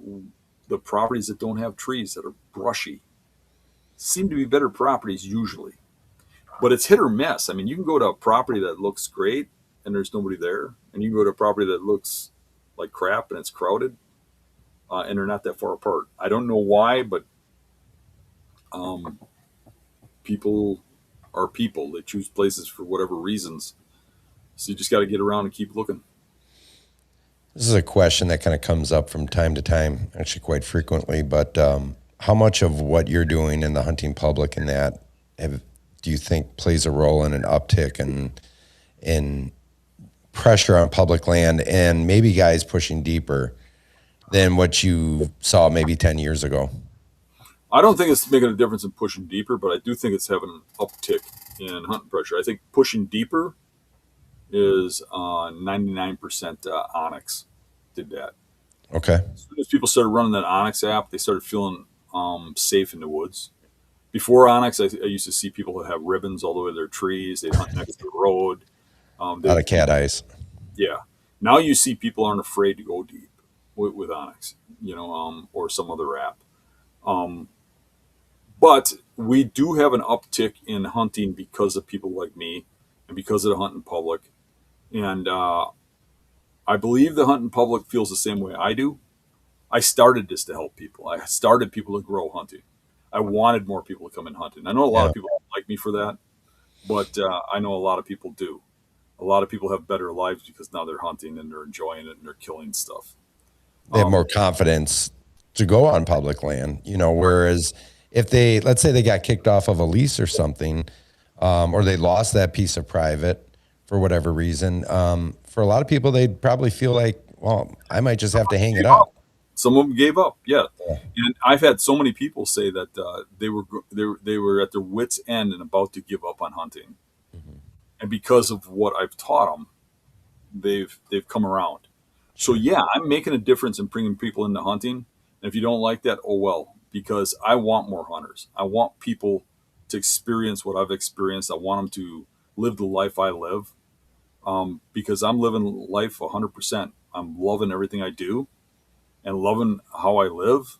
the properties that don't have trees, that are brushy, seem to be better properties usually. But it's hit or miss. I mean, you can go to a property that looks great and there's nobody there, and you can go to a property that looks like crap and it's crowded, and they're not that far apart. I don't know why, but people are people. They choose places for whatever reasons. So you just got to get around and keep looking. This is a question that kind of comes up from time to time, actually quite frequently, but how much of what you're doing in the hunting public and that do you think plays a role in an uptick in pressure on public land and maybe guys pushing deeper than what you saw maybe 10 years ago? I don't think it's making a difference in pushing deeper, but I do think it's having an uptick in hunting pressure. I think pushing deeper is 99% Onyx did that. Okay. As soon as people started running that Onyx app, they started feeling safe in the woods. Before Onyx, I used to see people that have ribbons all the way to their trees. They'd hunt next to the road. Out of cat eyes. Yeah. Now you see people aren't afraid to go deep with Onyx, or some other app. But we do have an uptick in hunting because of people like me and because of the hunting public. And I believe the hunting public feels the same way I do. I started this to help people. I started people to grow hunting. I wanted more people to come in hunting. I know a lot of people don't like me for that, but I know a lot of people do. A lot of people have better lives because now they're hunting and they're enjoying it and they're killing stuff. They have more confidence to go on public land, whereas if let's say they got kicked off of a lease or something, or they lost that piece of private for whatever reason, for a lot of people, they'd probably feel like, well, I might just have to hang it up. Some of them gave up, yeah. And I've had so many people say that they were at their wits' end and about to give up on hunting. Mm-hmm. And because of what I've taught them, they've come around. So yeah, I'm making a difference in bringing people into hunting. And if you don't like that, oh well, because I want more hunters. I want people to experience what I've experienced. I want them to live the life I live, because I'm living life 100%. I'm loving everything I do and loving how I live.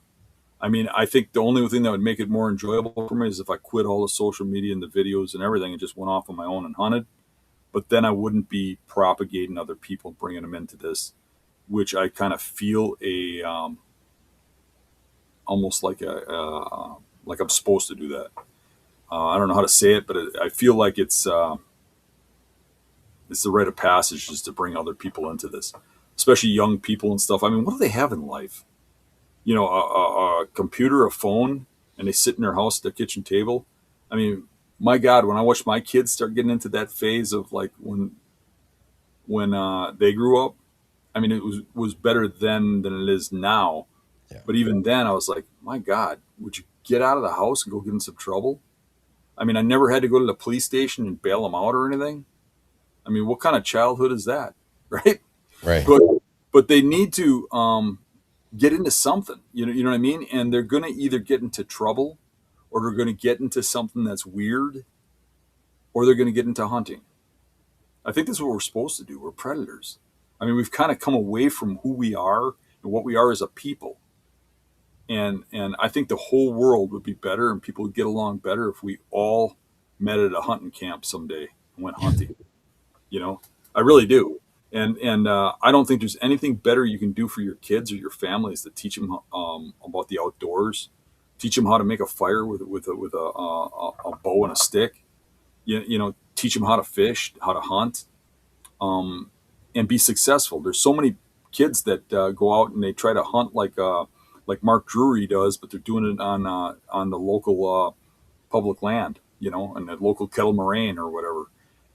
I mean, I think the only thing that would make it more enjoyable for me is if I quit all the social media and the videos and everything and just went off on my own and hunted. But then I wouldn't be propagating other people, bringing them into this, which I kind of feel almost like I'm supposed to do that. I don't know how to say it, but I feel like it's the rite of passage just to bring other people into this, especially young people and stuff. I mean, what do they have in life? A computer, a phone, and they sit in their house at their kitchen table. I mean, my God, when I watch my kids start getting into that phase of like when they grew up, I mean, it was better then than it is now. Yeah. But even then, I was like, my God, would you get out of the house and go get in some trouble? I mean, I never had to go to the police station and bail them out or anything. I mean, what kind of childhood is that, right? Right. But but they need to get into something. You know what I mean? And they're going to either get into trouble, or they're going to get into something that's weird, or they're going to get into hunting. I think that's what we're supposed to do. We're predators. I mean, we've kind of come away from who we are and what we are as a people. And I think the whole world would be better and people would get along better if we all met at a hunting camp someday and went hunting. I really do. And I don't think there's anything better you can do for your kids or your families to teach them about the outdoors, teach them how to make a fire with a bow and a stick. Teach them how to fish, how to hunt, and be successful. There's so many kids that go out and they try to hunt like Mark Drury does, but they're doing it on the local public land, and the local kettle moraine or whatever,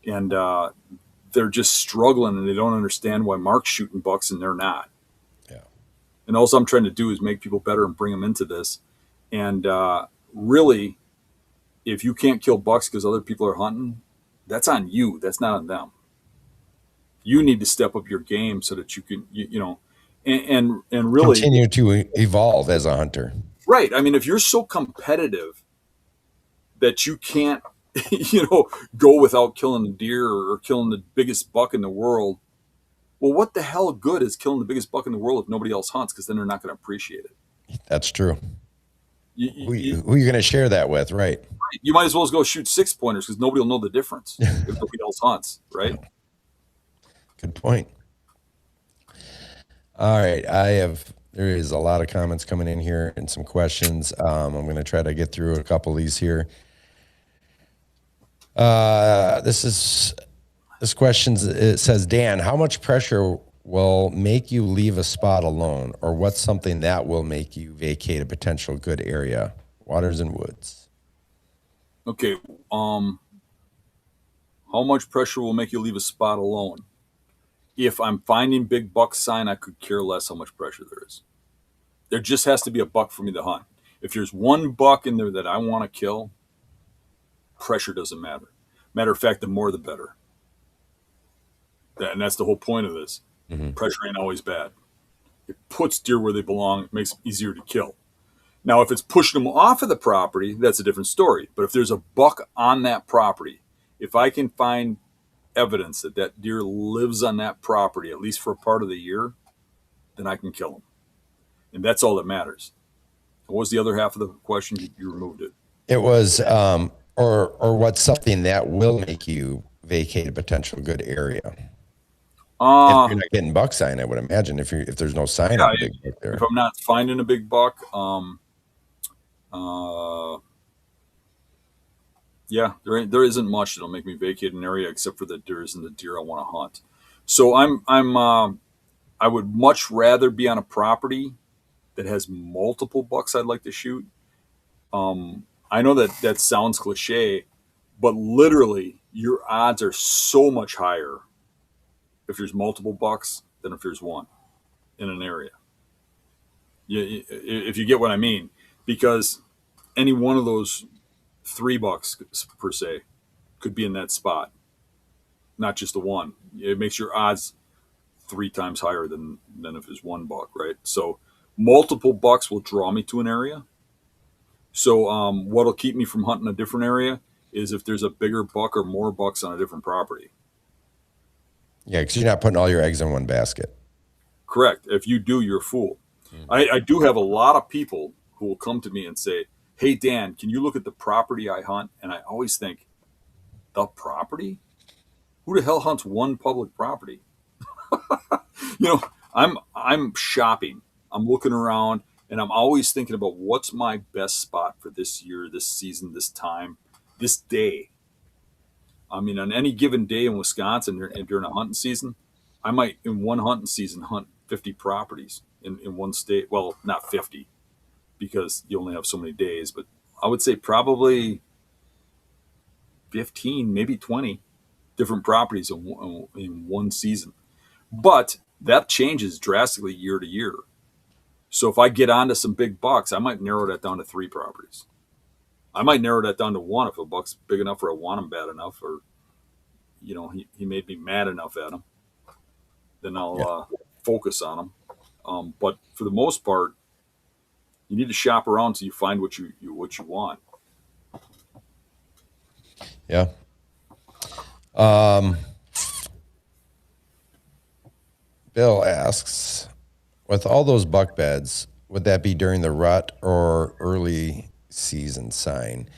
and they're just struggling and they don't understand why Mark's shooting bucks and they're not. Yeah. And all I'm trying to do is make people better and bring them into this. And really, if you can't kill bucks because other people are hunting, that's on you. That's not on them. You need to step up your game so that you can, and really Continue to evolve as a hunter. right. I mean, if you're so competitive that you can't, go without killing a deer or killing the biggest buck in the world, well, what the hell good is killing the biggest buck in the world if nobody else hunts? Because then they're not going to appreciate it. That's true. Who are you going to share that with, right? You might as well go shoot 6-pointers because nobody will know the difference if nobody else hunts, right? Good point. All right. There is a lot of comments coming in here and some questions. I'm going to try to get through a couple of these here. This question, it says, Dan, how much pressure will make you leave a spot alone, or what's something that will make you vacate a potential good area? Waters and woods. Okay. How much pressure will make you leave a spot alone? If I'm finding big buck sign, I could care less how much pressure there is. There just has to be a buck for me to hunt. If there's one buck in there that I want to kill, pressure doesn't matter. Matter of fact, the more the better. And that's the whole point of this. Mm-hmm. Pressure ain't always bad. It puts deer where they belong. It makes it easier to kill. Now, if it's pushing them off of the property, that's a different story. But if there's a buck on that property, if I can find evidence that that deer lives on that property, at least for a part of the year, then I can kill him. And that's all that matters. What was the other half of the question? You removed it. It was, or what's something that will make you vacate a potential good area? If you're not getting buck sign, I would imagine if there's no sign on a big buck there. If I'm not finding a big buck, there isn't much that'll make me vacate an area except for that there isn't the deer I want to hunt. So I would much rather be on a property that has multiple bucks I'd like to shoot. I know that sounds cliche, but literally your odds are so much higher if there's multiple bucks than if there's one in an area. If you get what I mean, because any one of those 3 bucks per se could be in that spot, not just the one. It makes your odds 3 times higher than if it's one buck, right? So multiple bucks will draw me to an area. So what'll keep me from hunting a different area is if there's a bigger buck or more bucks on a different property. Yeah, because you're not putting all your eggs in one basket. Correct. If you do, you're a fool. I do have a lot of people who will come to me and say, "Hey Dan, can you look at the property I hunt?" And I always think, the property? Who the hell hunts one public property? You know, I'm shopping. I'm looking around, and I'm always thinking about what's my best spot for this year, this season, this time, this day. I mean, on any given day in Wisconsin during a hunting season, I might in one hunting season hunt 50 properties in one state. Well, not 50 because you only have so many days, but I would say probably 15, maybe 20 different properties in one season. But that changes drastically year to year. So if I get onto some big bucks, I might narrow that down to 3 properties. I might narrow that down to 1 if a buck's big enough or I want him bad enough, or he made me mad enough at him. Then I'll focus on him. But for the most part, you need to shop around until you find what you want. Yeah. Bill asks, with all those buck beds, would that be during the rut or early season sign?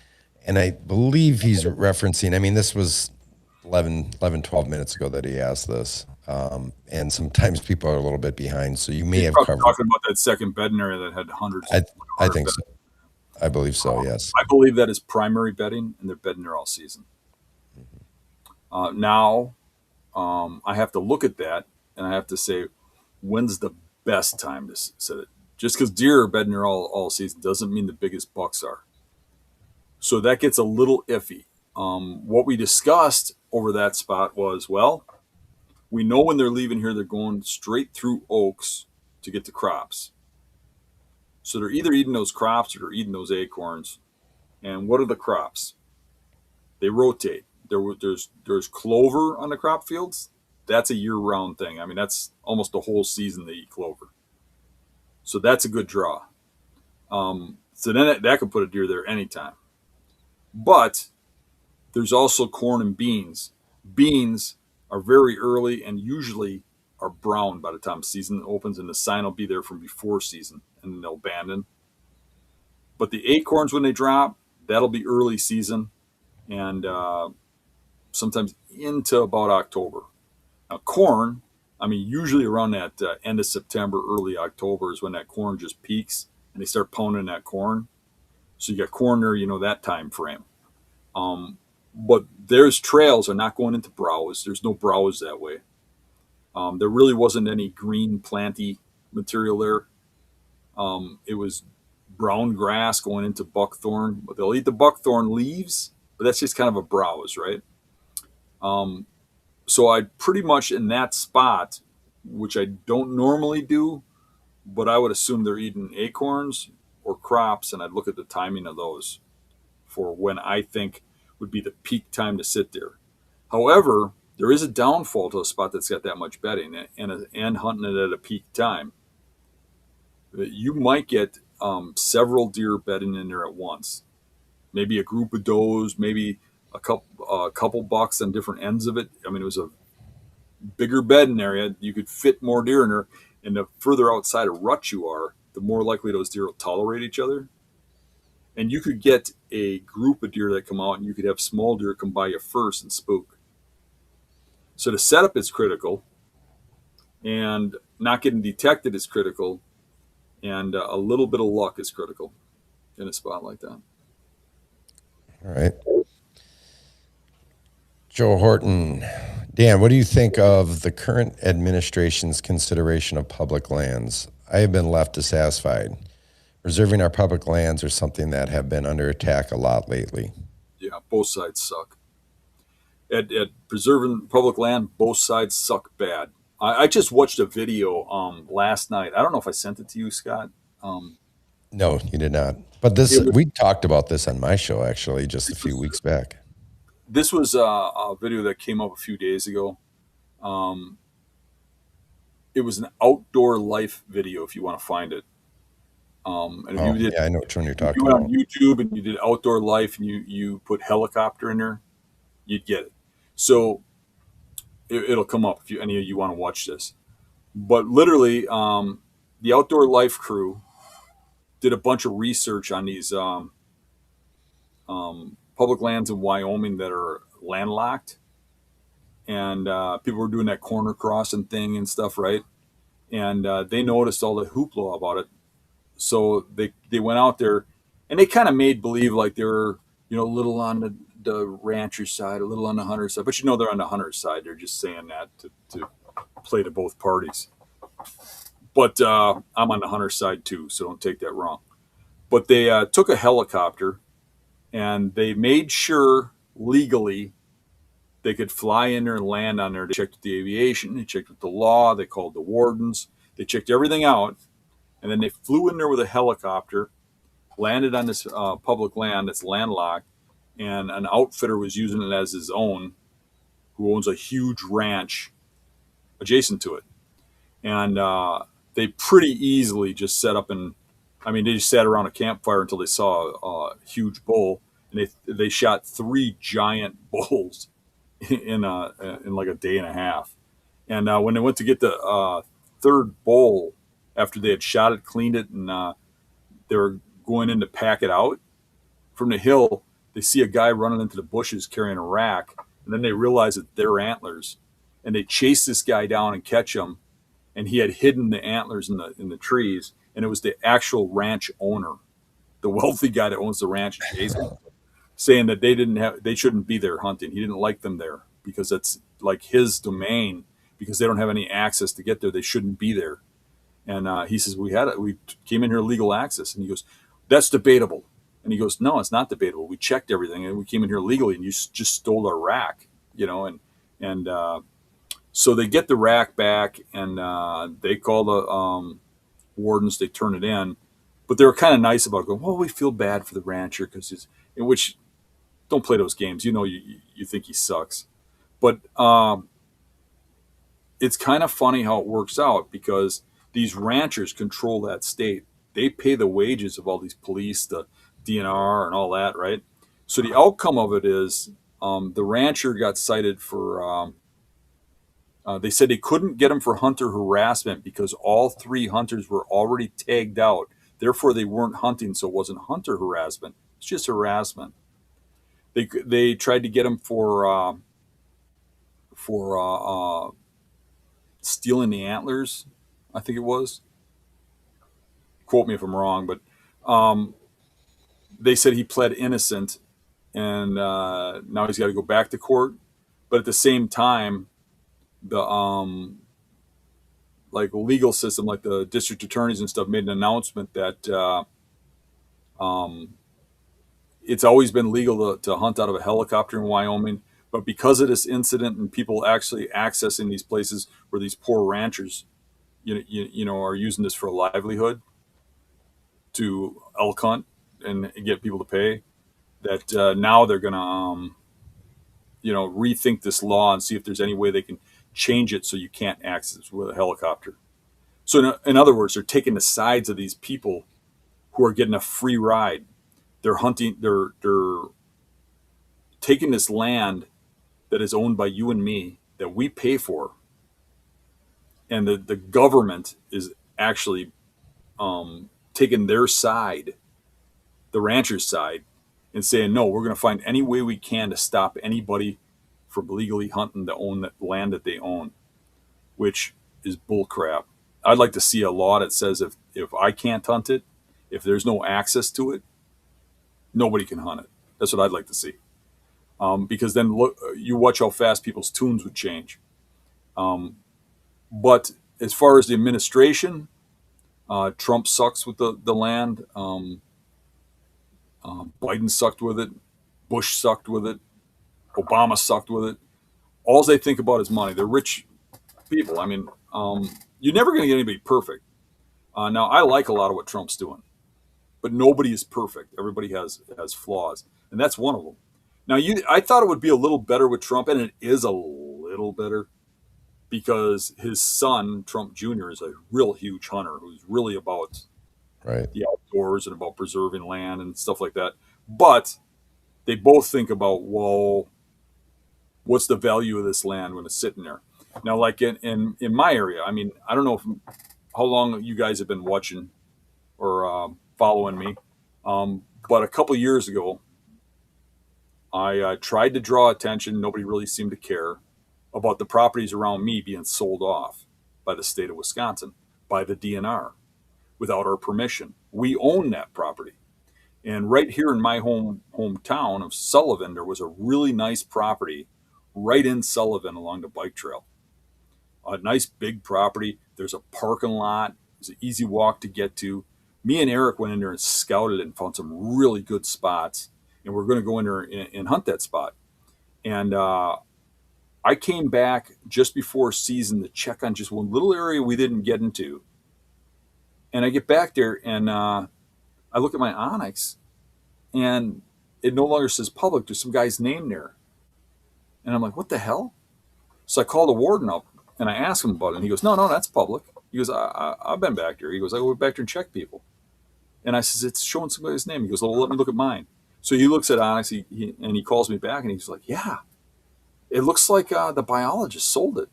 And I believe he's referencing, I mean, this was 12 minutes ago that he asked this. And sometimes people are a little bit behind, so you may have covered. Talking about that second bedding area that had hundreds. I think so. I believe so, yes. I believe that is primary bedding, and they're bedding there all season. Now, I have to look at that, and I have to say, when's the best time to set it? Just because deer are bedding there all season doesn't mean the biggest bucks are. So that gets a little iffy. What we discussed over that spot was, well, we know when they're leaving here, they're going straight through oaks to get to crops. So they're either eating those crops or they're eating those acorns. And what are the crops? They rotate. There's clover on the crop fields. That's a year-round thing. I mean, that's almost the whole season they eat clover. So that's a good draw. So then that could put a deer there anytime. But there's also corn and beans. Beans are very early and usually are brown by the time season opens, and the sign will be there from before season, and then they'll abandon. But the acorns, when they drop, that'll be early season, and sometimes into about October. Now, corn, I mean, usually around that end of September, early October is when that corn just peaks, and they start pounding that corn. So you got corn there, that time frame. But there's trails are not going into browse. There's no browse that way. There really wasn't any green planty material there. It was brown grass going into buckthorn, but they'll eat the buckthorn leaves, but that's just kind of a browse, right? So I pretty much in that spot, which I don't normally do, but I would assume they're eating acorns or crops, and I'd look at the timing of those for when I think would be the peak time to sit there. However, there is a downfall to a spot that's got that much bedding and hunting it at a peak time. You might get several deer bedding in there at once. Maybe a group of does, maybe a couple bucks on different ends of it. I mean, it was a bigger bedding area. You could fit more deer in there. And the further outside of rut you are, the more likely those deer will tolerate each other. And you could get a group of deer that come out, and you could have small deer come by you first and spook. So the setup is critical, and not getting detected is critical, and a little bit of luck is critical in a spot like that. All right. Joe Horton. Dan, what do you think of the current administration's consideration of public lands? I have been left dissatisfied. Reserving our public lands are something that have been under attack a lot lately. Yeah, both sides suck. At preserving public land, both sides suck bad. I just watched a video last night. I don't know if I sent it to you, Scott. No, you did not. But we talked about this on my show, actually, just a few weeks back. This was a video that came up a few days ago. It was an outdoor life video if you want to find it. And if Oh, you did, yeah, I know which one you're if you talking went on about. YouTube and you did outdoor life and you put helicopter in there, you'd get it. So it'll come up if you, any of you want to watch this. But literally, the outdoor life crew did a bunch of research on these public lands in Wyoming that are landlocked, and people were doing that corner crossing thing and stuff, right? And they noticed all the hoopla about it, so they went out there, and they kind of made believe like they were, a little on the rancher side, a little on the hunter side, but they're on the hunter side. They're just saying that to play to both parties. But I'm on the hunter side too, so don't take that wrong. But they took a helicopter and they made sure legally they could fly in there and land on there. They checked with the aviation, they checked with the law, they called the wardens, they checked everything out, and then they flew in there with a helicopter, landed on this public land that's landlocked, and an outfitter was using it as his own, who owns a huge ranch adjacent to it. And they pretty easily just set up and, they just sat around a campfire until they saw a huge bull, and they shot three giant bulls in like a day and a half. And when they went to get the third bull, after they had shot it, cleaned it, and they were going in to pack it out from the hill, they see a guy running into the bushes carrying a rack, and then they realize that they're antlers, and they chase this guy down and catch him, and he had hidden the antlers in the trees, and it was the actual ranch owner, the wealthy guy that owns the ranch, chasing him, saying that they shouldn't be there hunting. He didn't like them there because it's like his domain, because they don't have any access to get there. They shouldn't be there. And he says, we came in here legal access. And he goes, that's debatable. And he goes, no, it's not debatable. We checked everything and we came in here legally, and you just stole our rack, and so they get the rack back, and they call the wardens. They turn it in, but they were kind of nice about it, going, well, we feel bad for the rancher because he's, in which, don't play those games. You think he sucks. But it's kind of funny how it works out, because these ranchers control that state. They pay the wages of all these police, the DNR, and all that, right? So the outcome of it is the rancher got cited for. They said they couldn't get him for hunter harassment because all three hunters were already tagged out. Therefore, they weren't hunting, so it wasn't hunter harassment. It's just harassment. They tried to get him for stealing the antlers, I think it was. Quote me if I'm wrong, but they said he pled innocent, and now he's got to go back to court. But at the same time, the like legal system, like the district attorneys and stuff, made an announcement that it's always been legal to hunt out of a helicopter in Wyoming, but because of this incident and people actually accessing these places where these poor ranchers, are using this for a livelihood to elk hunt and get people to pay, that now they're going to, rethink this law and see if there's any way they can change it so you can't access with a helicopter. So in other words, they're taking the sides of these people who are getting a free ride. They're hunting. They're taking this land that is owned by you and me that we pay for, and the government is actually taking their side, the rancher's side, and saying, no, we're going to find any way we can to stop anybody from legally hunting to own that land that they own, which is bullcrap. I'd like to see a law that says if I can't hunt it, if there's no access to it, nobody can hunt it. That's what I'd like to see. Because then look, you watch how fast people's tunes would change. But as far as the administration, Trump sucks with the land. Biden sucked with it. Bush sucked with it. Obama sucked with it. All they think about is money. They're rich people. You're never going to get anybody perfect. Now, I like a lot of what Trump's doing, but nobody is perfect. Everybody has flaws, and that's one of them. Now, I thought it would be a little better with Trump, and it is a little better because his son, Trump Jr., is a real huge hunter who's really about Right. the outdoors and about preserving land and stuff like that. But they both think about, well, what's the value of this land when it's sitting there? Now, like in my area, I mean, I don't know how long you guys have been watching or following me, but a couple years ago, I tried to draw attention. Nobody really seemed to care about the properties around me being sold off by the state of Wisconsin, by the DNR, without our permission. We own that property. And right here in my hometown of Sullivan, there was a really nice property right in Sullivan along the bike trail. A nice big property. There's a parking lot. It's an easy walk to get to. Me and Eric went in there and scouted it and found some really good spots. And we're going to go in there and hunt that spot. And I came back just before season to check on just one little area we didn't get into. And I get back there and I look at my Onyx and it no longer says public. There's some guy's name there. And I'm like, what the hell? So I call the warden up and I ask him about it. And he goes, no, that's public. He goes, I've been back there. He goes, I go back there and check people. And I says, it's showing somebody's name. He goes, well, let me look at mine. So he looks at Onyx and he calls me back and he's like, yeah, it looks like the biologist sold it.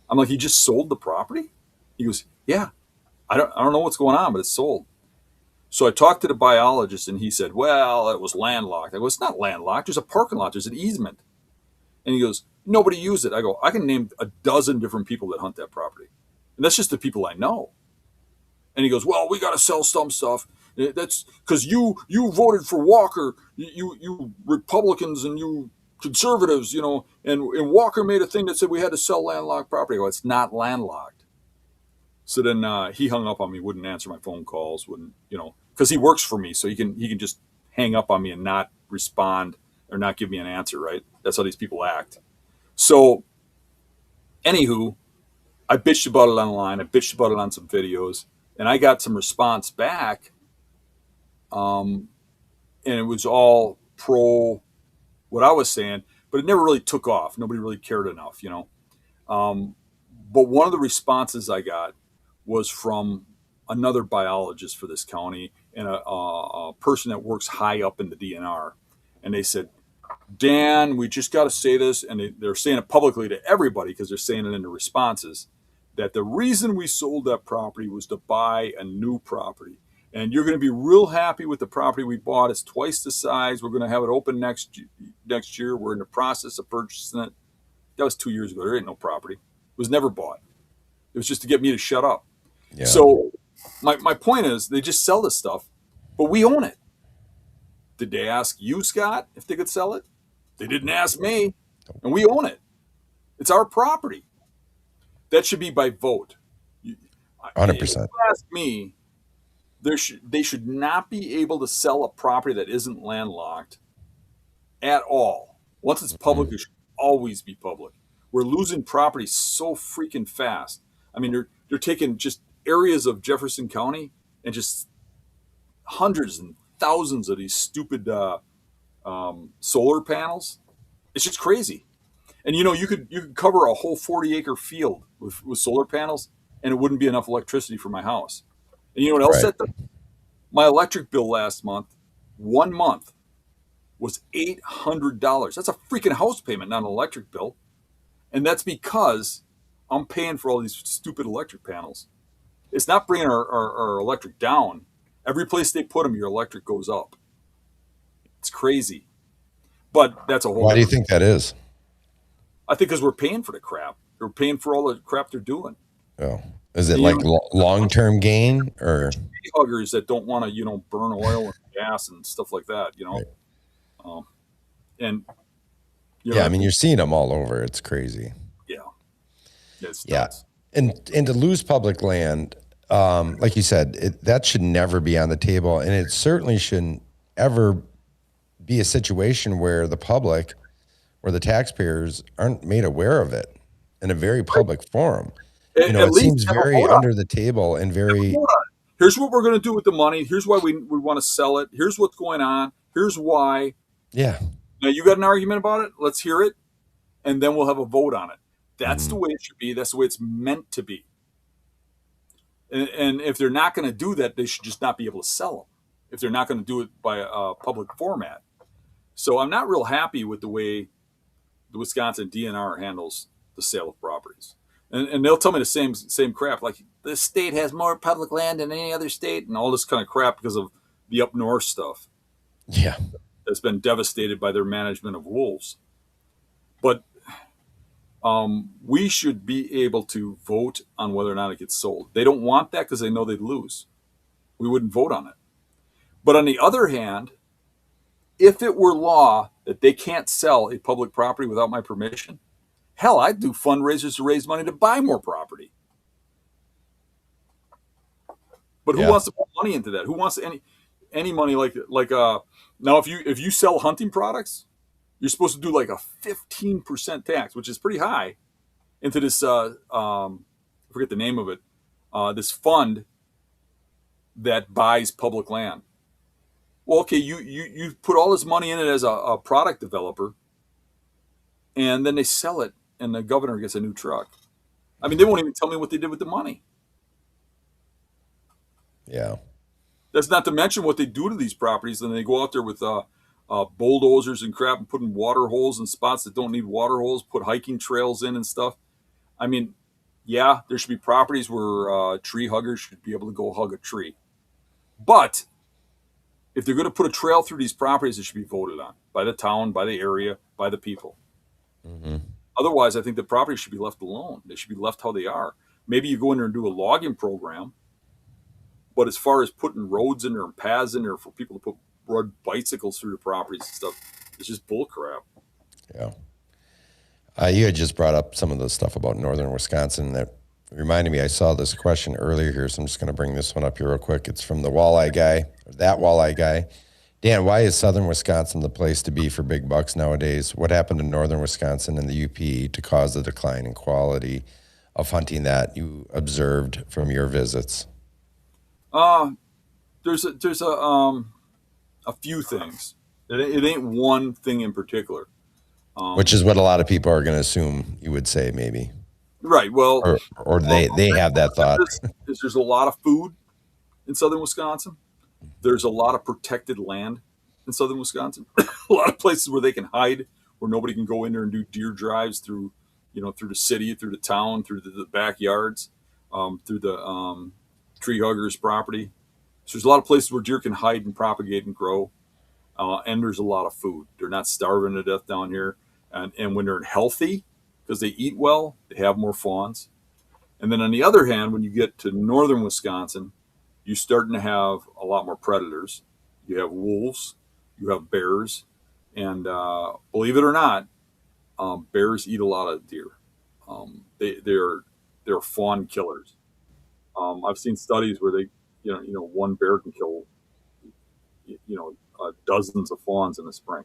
I'm like, he just sold the property? He goes, yeah, I don't know what's going on, but it's sold. So I talked to the biologist and he said, well, it was landlocked. I go, it's not landlocked. There's a parking lot. There's an easement. And he goes, nobody used it. I go, I can name a dozen different people that hunt that property. And that's just the people I know. And he goes, well, we got to sell some stuff. That's because you voted for Walker, you Republicans and you conservatives, and Walker made a thing that said we had to sell landlocked property. I go, it's not landlocked. So then he hung up on me, wouldn't answer my phone calls, wouldn't, because he works for me. So he can just hang up on me and not respond or not give me an answer, right? That's how these people act. So anywho, I bitched about it online. I bitched about it on some videos and I got some response back. And it was all pro what I was saying, but it never really took off. Nobody really cared enough, But one of the responses I got was from another biologist for this county and a person that works high up in the DNR. And they said, Dan, we just got to say this. And they're saying it publicly to everybody because they're saying it in the responses, that the reason we sold that property was to buy a new property. And you're going to be real happy with the property we bought. It's twice the size. We're going to have it open next year. We're in the process of purchasing it. That was 2 years ago. There ain't no property. It was never bought. It was just to get me to shut up. Yeah. So my point is they just sell this stuff, but we own it. Did they ask you, Scott, if they could sell it? They didn't ask me, and we own it. It's our property. That should be by vote. 100%. If you ask me, they should not be able to sell a property that isn't landlocked at all. Once it's public, it should always be public. We're losing property so freaking fast. I mean, they're taking just areas of Jefferson County and just hundreds and thousands of these stupid solar panels. It's just crazy. And you could cover a whole 40-acre field with solar panels, and it wouldn't be enough electricity for my house. And you know what else? Right. My electric bill last month, 1 month, was $800. That's a freaking house payment, not an electric bill. And that's because I'm paying for all these stupid electric panels. It's not bringing our electric down. Every place they put them, your electric goes up. It's crazy. But that's a whole. Why do you think that is? I think because we're paying for the crap. We're paying for all the crap they're doing. Oh. Is it like long-term gain or huggers that don't want to, burn oil and gas and stuff like that, Right. And I mean, you're seeing them all over. It's crazy. Yeah. It's nuts. And to lose public land, like you said, that should never be on the table, and it certainly shouldn't ever be a situation where the public or the taxpayers aren't made aware of it in a very public forum. It seems very under the table and very. Here's what we're going to do with the money. Here's why we want to sell it. Here's what's going on. Here's why. Yeah. Now you got an argument about it. Let's hear it, and then we'll have a vote on it. That's the Hmm. way it should be. That's the way it's meant to be. And if they're not going to do that, they should just not be able to sell them. If they're not going to do it by a public format, so I'm not real happy with the way the Wisconsin DNR handles the sale of properties. And they'll tell me the same crap, like this state has more public land than any other state, and all this kind of crap because of the up north stuff Yeah. that's been devastated by their management of wolves. But we should be able to vote on whether or not it gets sold. They don't want that because they know they'd lose. We wouldn't vote on it. But on the other hand, if it were law that they can't sell a public property without my permission, hell, I'd do fundraisers to raise money to buy more property. But who Yeah. wants to put money into that? Who wants any money like now if you sell hunting products, you're supposed to do like a 15% tax, which is pretty high, into this I forget the name of it, this fund that buys public land. Well, okay, you put all this money in it as a product developer, and then they sell it, and the governor gets a new truck. I mean, they won't even tell me what they did with the money. Yeah. That's not to mention what they do to these properties. Then they go out there with bulldozers and crap and putting water holes in spots that don't need water holes, put hiking trails in and stuff. I mean, yeah, there should be properties where tree huggers should be able to go hug a tree. But if they're going to put a trail through these properties, it should be voted on by the town, by the area, by the people. Hmm. Otherwise, I think the properties should be left alone. They should be left how they are. Maybe you go in there and do a logging program, but as far as putting roads in there and paths in there for people to put ride bicycles through the properties and stuff, it's just bull crap. Yeah. You had just brought up some of the stuff about northern Wisconsin that reminded me. I saw this question earlier here, so I'm just going to bring this one up here real quick. It's from the walleye guy, or that walleye guy. Dan, why is southern Wisconsin the place to be for big bucks nowadays? What happened to northern Wisconsin and the UP to cause the decline in quality of hunting that you observed from your visits? Uh, there's a few things. It ain't one thing in particular. Which Um, is what a lot of people are going to assume you would say, maybe, right. Well, or they have that thought. there's a lot of food in southern Wisconsin. There's a lot of protected land in southern Wisconsin. A lot of places where they can hide, where nobody can go in there and do deer drives through, through the city, through the town, through the backyards, through the tree huggers' property. So there's a lot of places where deer can hide and propagate and grow, and there's a lot of food. They're not starving to death down here, and when they're healthy, because they eat well, they have more fawns. And then on the other hand, when you get to northern Wisconsin, you're starting to have a lot more predators. You have wolves, you have bears, and believe it or not, bears eat a lot of deer. They're fawn killers. I've seen studies where they, one bear can kill, dozens of fawns in the spring.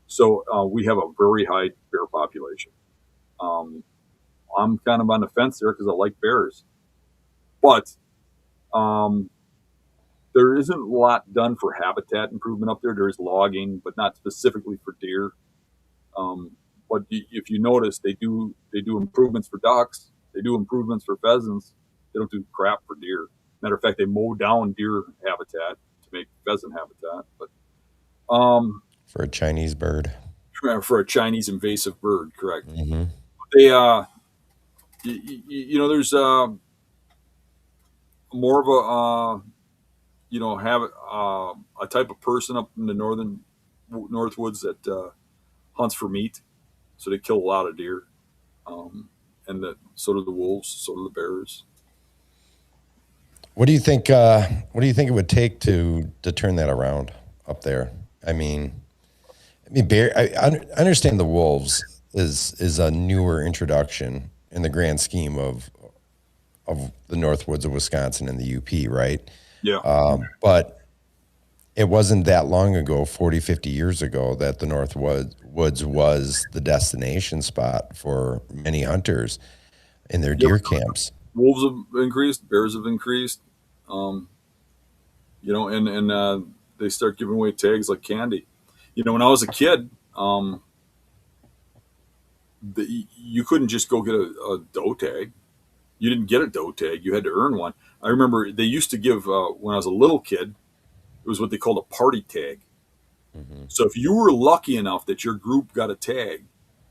So we have a very high bear population. Um, I'm kind of on the fence there because I like bears, but um, there isn't a lot done for habitat improvement up there. There is logging, but not specifically for deer. Um, but if you notice, they do improvements for ducks. They do improvements for pheasants. They don't do crap for deer. Matter of fact, they mow down deer habitat to make pheasant habitat. But For a Chinese bird. for a Chinese invasive bird, correct? Hmm. They there's more of have a type of person up in the Northwoods that hunts for meat, so they kill a lot of deer, and so do the wolves, so do the bears. What do you think? What do you think it would take to turn that around up there? I mean, bear. I understand the wolves is a newer introduction in the grand scheme of the Northwoods of Wisconsin and the UP, right? Yeah, But it wasn't that long ago, 40, 50 years ago, that the Northwoods was the destination spot for many hunters in their yep. deer camps. Wolves have increased, bears have increased, um, and they start giving away tags like candy. When I was a kid, you couldn't just go get a doe tag. You didn't get a doe tag. You had to earn one. I remember they used to give, when I was a little kid, it was what they called a party tag. Hmm. So if you were lucky enough that your group got a tag,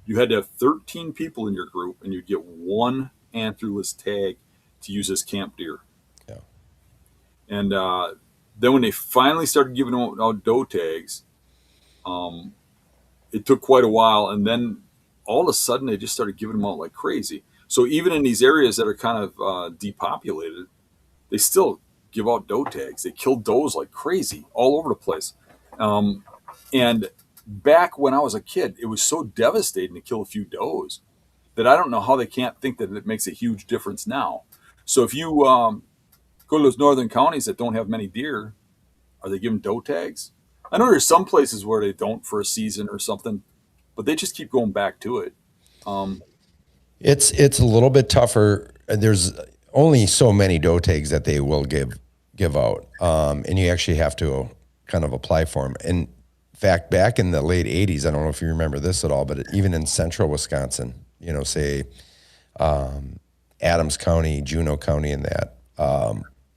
you had to have 13 people in your group, and you'd get one antlerless tag to use as camp deer. Yeah. And then when they finally started giving out doe tags, um, it took quite a while, and then all of a sudden they just started giving them out like crazy. So even in these areas that are kind of depopulated, they still give out doe tags. They kill does like crazy all over the place. Um, and back when I was a kid, it was so devastating to kill a few does that I don't know how they can't think that it makes a huge difference now. So if you go to those northern counties that don't have many deer, are they giving doe tags? I know there's some places where they don't for a season or something, but they just keep going back to it. Um, It's a little bit tougher. There's only so many doe tags that they will give out, and you actually have to kind of apply for them. In fact, back in the late '80s, I don't know if you remember this at all, but even in central Wisconsin, say Adams County, Juneau County, and that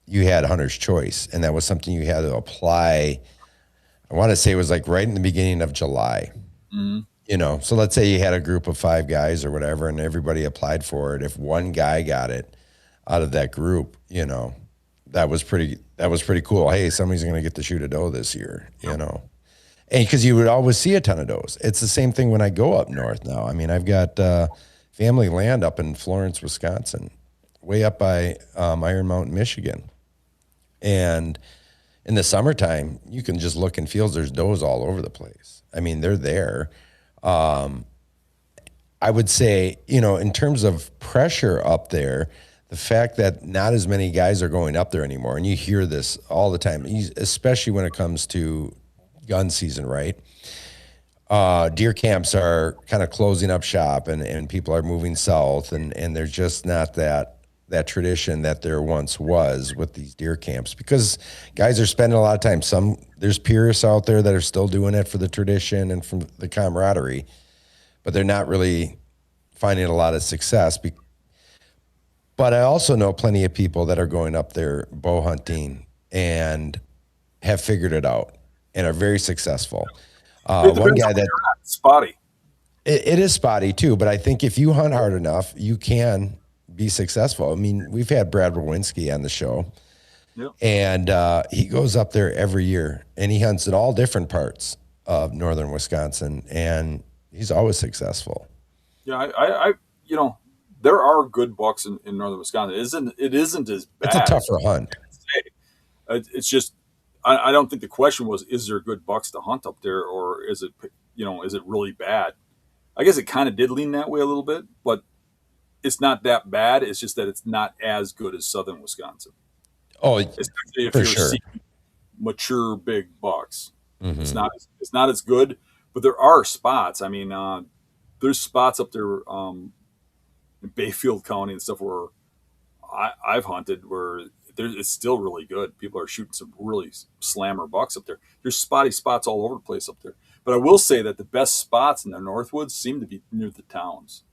you had hunter's choice, and that was something you had to apply. I want to say it was like right in the beginning of July. mhm. So let's say you had a group of 5 guys or whatever, and everybody applied for it. If one guy got it out of that group, that was pretty cool. Hey, somebody's going to get to shoot a doe this year, and because you would always see a ton of does. It's the same thing when I go up north now. I mean, I've got family land up in Florence, Wisconsin, way up by Iron Mountain, Michigan, and in the summertime, you can just look in fields. There's does all over the place. I mean, they're there. I would say, in terms of pressure up there, the fact that not as many guys are going up there anymore, and you hear this all the time, especially when it comes to gun season, right? Deer camps are kind of closing up shop, and people are moving south, and there's just not that tradition that there once was with these deer camps, because guys are spending a lot of time. There's purists out there that are still doing it for the tradition and from the camaraderie, but they're not really finding a lot of success. But I also know plenty of people that are going up there bow hunting and have figured it out and are very successful. It One depends on guy where that you're at. Spotty. it is spotty too, but I think if you hunt hard enough, you can be successful. I mean, we've had Brad Rowinski on the show, Yep. and he goes up there every year, and he hunts in all different parts of northern Wisconsin, and he's always successful. Yeah, there are good bucks in northern Wisconsin. It isn't as It's a bad as tougher hunt. say. It's just I don't think the question was, is there good bucks to hunt up there, or is it really bad? I guess it kind of did lean that way a little bit, but it's not that bad. It's just that it's not as good as southern Wisconsin, Oh, especially if for you're sure. seeing mature big bucks. It's Hmm. not as good, but there are spots. I mean, there's spots up there in Bayfield County and stuff where I've hunted where it's still really good. People are shooting some really slammer bucks up there. There's spotty spots all over the place up there. But I will say that the best spots in the Northwoods seem to be near the towns.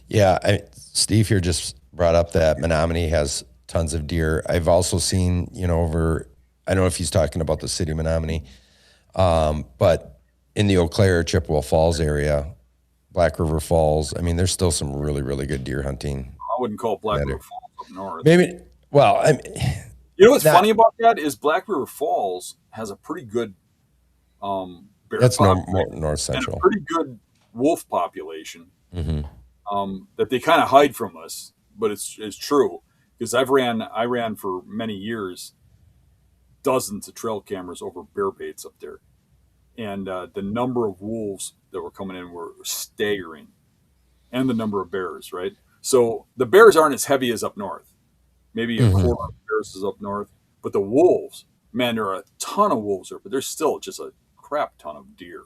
Yeah, Steve here just brought up that Menominee has tons of deer. I've also seen, I don't know if he's talking about the city of Menominee, but in the Eau Claire, Chippewa Falls area, Black River Falls, I mean, there's still some really, really good deer hunting I wouldn't call in Black that River area. Falls up north. Maybe, well, You know what's not, funny about that is Black River Falls has a pretty good bear that's no population more North and a Central. pretty good wolf population Hmm. that they kind of hide from us, but it's true because I ran for many years dozens of trail cameras over bear baits up there, and the number of wolves that were coming in were staggering, and the number of bears. Right, so the bears aren't as heavy as up north. Maybe a Hmm. quarter of the bears is up north, but the wolves, man, there are a ton of wolves there, but there's still just a crap ton of deer.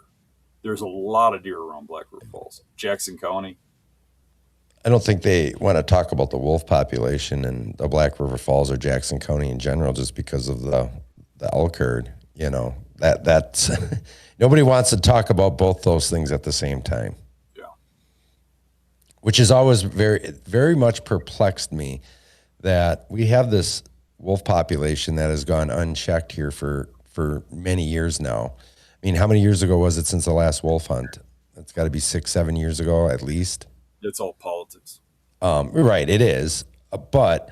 There's a lot of deer around Black River Falls, Jackson County. I don't think they want to talk about the wolf population in the Black River Falls or Jackson County in general, just because of the elk herd. That's nobody wants to talk about both those things at the same time. Yeah. which has always very much perplexed me that we have this wolf population that has gone unchecked here for many years now. I mean, how many years ago was it since the last wolf hunt? It's got to be 6-7 years ago at least. It's all politics. Right, it is, but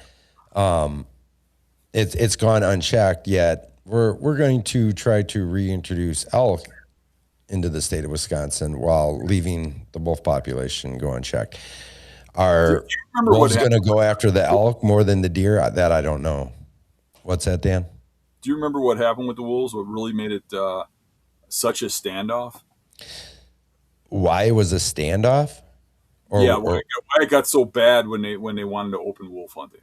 it's gone unchecked. Yet we're going to try to reintroduce elk into the state of Wisconsin while leaving the wolf population go unchecked. Are wolves going to go after the elk more than the deer? That I don't know. What's that, Dan? Do you remember what happened with the wolves? What really made it such a standoff? Why it was a standoff? Why it got so bad when they wanted to open wolf hunting.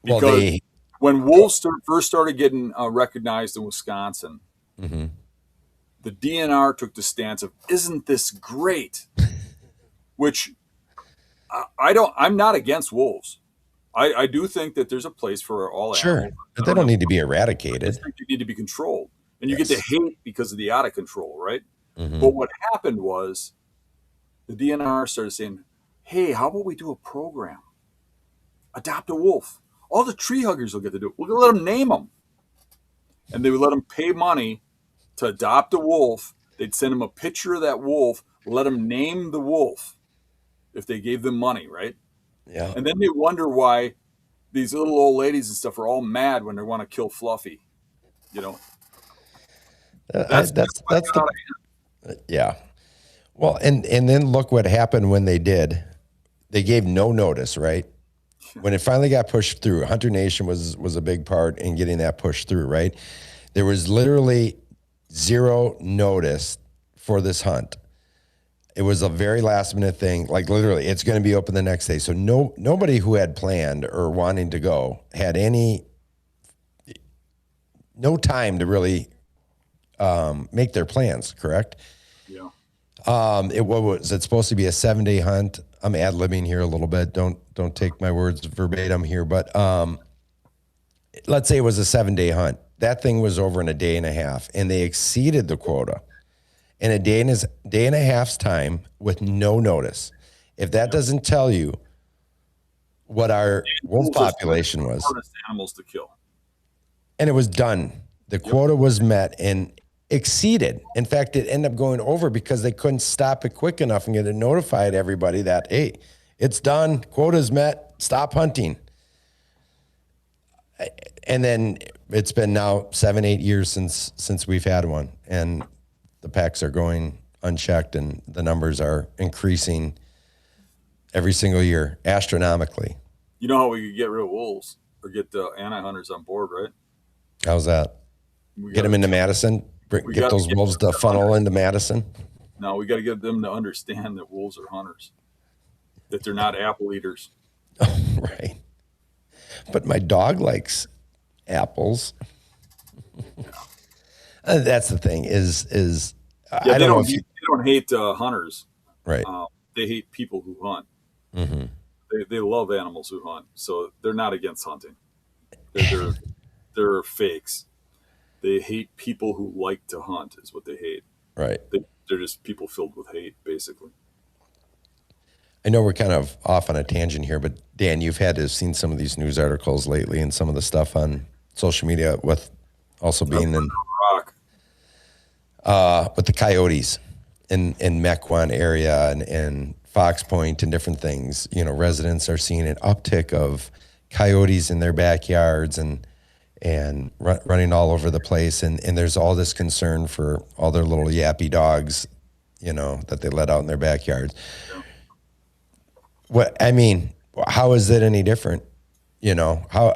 Because when wolves first started getting recognized in Wisconsin, mm-hmm. the DNR took the stance of, "Isn't this great?" Which I'm not against wolves. I do think that there's a place for all animals. But they don't need to be eradicated. I think you need to be controlled. And you get to hate because of the out of control, right? Mm-hmm. But what happened was the DNR started saying, "Hey, how about we do a program? Adopt a wolf. All the tree huggers will get to do it. We're going to let them name them." And they would let them pay money to adopt a wolf. They'd send them a picture of that wolf, let them name the wolf if they gave them money, right? Yeah. And then they wonder why these little old ladies and stuff are all mad when they want to kill Fluffy. You know, yeah. Well, and then look what happened when they did. They gave no notice, right? When it finally got pushed through, Hunter Nation was a big part in getting that pushed through, right? There was literally zero notice for this hunt. It was a very last minute thing. Like literally, it's going to be open the next day. So nobody who had planned or wanting to go had no time to really make their plans. Correct? Yeah. Was it supposed to be a 7-day hunt? I'm ad-libbing here a little bit. Don't take my words verbatim here, but let's say it was a 7-day hunt. That thing was over in a day and a half, and they exceeded the quota in a day and a half's time with no notice. If that doesn't tell you what our wolf population was, hardest animals to kill, and it was done, the quota was met and exceeded. In fact, it ended up going over because they couldn't stop it quick enough and get it notified everybody that, hey, it's done, quota's met, stop hunting. And then it's been now 7-8 years since we've had one, and the packs are going unchecked, and the numbers are increasing every single year astronomically. You know how we could get rid of wolves or get the anti-hunters on board, right? How's that? Get them into Madison? Get those wolves to funnel into Madison? No, we got to get them to understand that wolves are hunters, that they're not apple eaters. Oh, right. But my dog likes apples. That's the thing is I don't know if they don't hate hunters. Right. They hate people who hunt. Mm-hmm. They love animals who hunt, so they're not against hunting. They're fakes. They hate people who like to hunt is what they hate. Right. They're just people filled with hate, basically. I know we're kind of off on a tangent here, but Dan, you've had to have seen some of these news articles lately and some of the stuff on social media with also being in with the coyotes in Mequon area and Fox Point and different things. You know, residents are seeing an uptick of coyotes in their backyards and running all over the place. And there's all this concern for all their little yappy dogs, you know, that they let out in their backyards. How is it any different? You know, how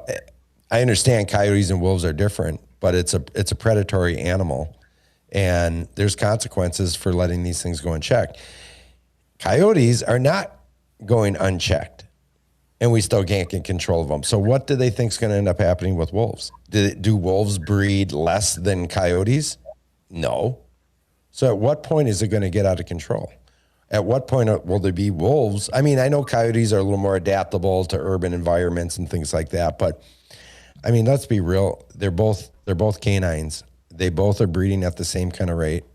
I understand coyotes and wolves are different, but it's a predatory animal, and there's consequences for letting these things go unchecked. Coyotes are not going unchecked, and we still can't get control of them. So what do they think is going to end up happening with wolves? Do wolves breed less than coyotes? No. So at what point is it going to get out of control? At what point will there be wolves? I mean, I know coyotes are a little more adaptable to urban environments and things like that, but I mean, let's be real. They're both canines. They both are breeding at the same kind of rate.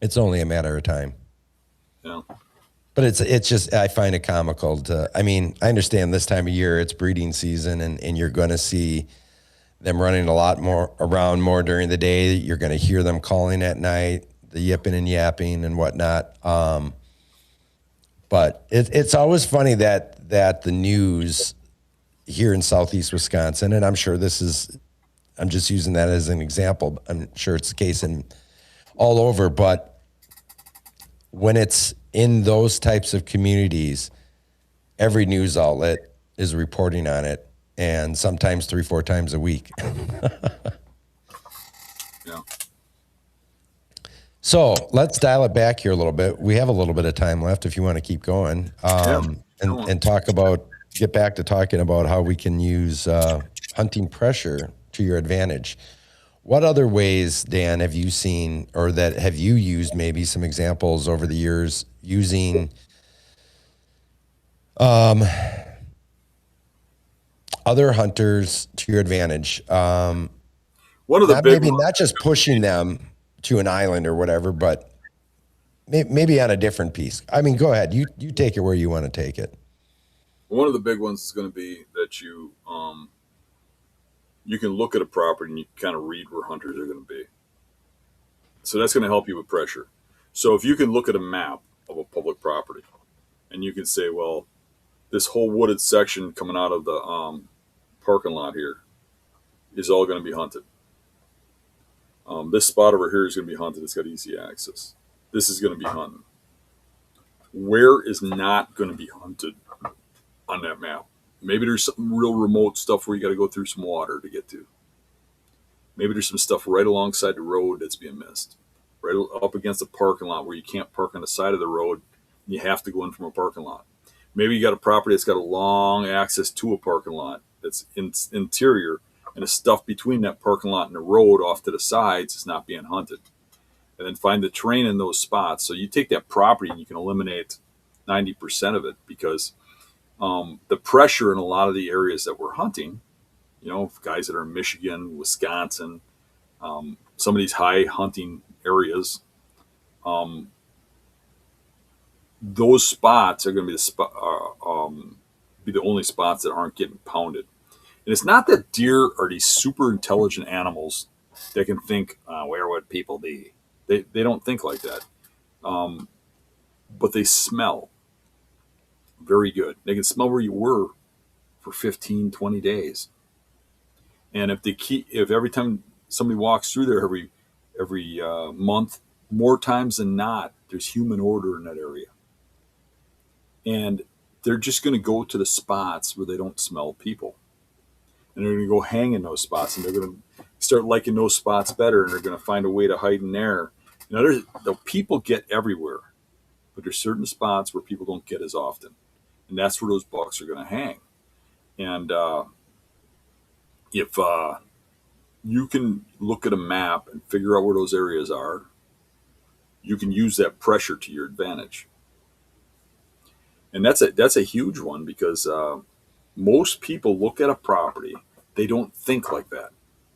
It's only a matter of time. Yeah. But it's just I find it comical to. I mean, I understand this time of year it's breeding season, and you're going to see them running a lot more around more during the day. You're going to hear them calling at night, the yipping and yapping and whatnot. But it's always funny that the news here in southeast Wisconsin, and I'm sure this is, I'm just using that as an example. I'm sure it's the case in all over, but when it's in those types of communities, every news outlet is reporting on it, and sometimes 3-4 times a week. Yeah. So let's dial it back here a little bit. We have a little bit of time left if you want to keep going, Yeah. and get back to talking about how we can use hunting pressure to your advantage. What other ways, Dan, have you seen, or that have you used, maybe some examples over the years using other hunters to your advantage? One of the big ones, Not just pushing them to an island or whatever, but maybe on a different piece. I mean, go ahead. You take it where you want to take it. one of the big ones is going to be that you can look at a property and you kind of read where hunters are going to be. So that's going to help you with pressure. So if you can look at a map of a public property and you can say, well, this whole wooded section coming out of the parking lot here is all going to be hunted. This spot over here is going to be hunted. It's got easy access. This is going to be hunted. Where is not going to be hunted on that map? Maybe there's some real remote stuff where you got to go through some water to get to. Maybe there's some stuff right alongside the road that's being missed, right up against a parking lot where you can't park on the side of the road. You have to go in from a parking lot. Maybe you got a property that's got a long access to a parking lot that's interior, and the stuff between that parking lot and the road off to the sides is not being hunted. And then find the terrain in those spots. So you take that property and you can eliminate 90% of it, because the pressure in a lot of the areas that we're hunting, guys that are in Michigan, Wisconsin, some of these high hunting areas, those spots are going to be the only spots that aren't getting pounded. And it's not that deer are these super intelligent animals that can think, where would people be? They don't think like that. But they smell very good. They can smell where you were for 15, 20 days. And if every time somebody walks through there every month, more times than not, there's human odor in that area. And they're just going to go to the spots where they don't smell people. And they're going to go hang in those spots, and they're going to start liking those spots better, and they're going to find a way to hide in there. The people get everywhere, but there's certain spots where people don't get as often. And that's where those bucks are going to hang. And if you can look at a map and figure out where those areas are, you can use that pressure to your advantage. And that's a huge one, because most people look at a property, they don't think like that.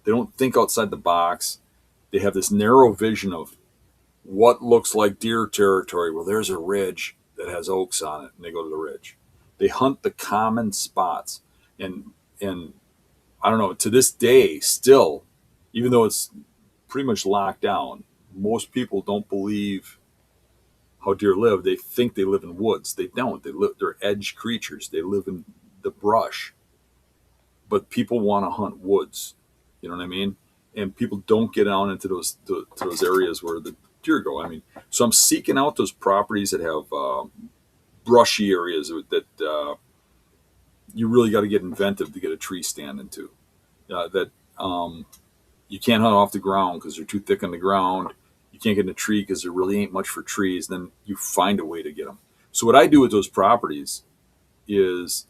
They don't think outside the box. They have this narrow vision of what looks like deer territory. Well, there's a ridge that has oaks on it, and they go to the ridge. They hunt the common spots. And I don't know, to this day, still, even though it's pretty much locked down, most people don't believe how deer live. They think they live in woods. They don't. They're edge creatures. They live in the brush. But people want to hunt woods. You know what I mean? And people don't get out into those areas where the deer go. I mean, so I'm seeking out those properties that have brushy areas that you really got to get inventive to get a tree stand into. That you can't hunt off the ground because they're too thick on the ground. You can't get in a tree because there really ain't much for trees. Then you find a way to get them. So what I do with those properties is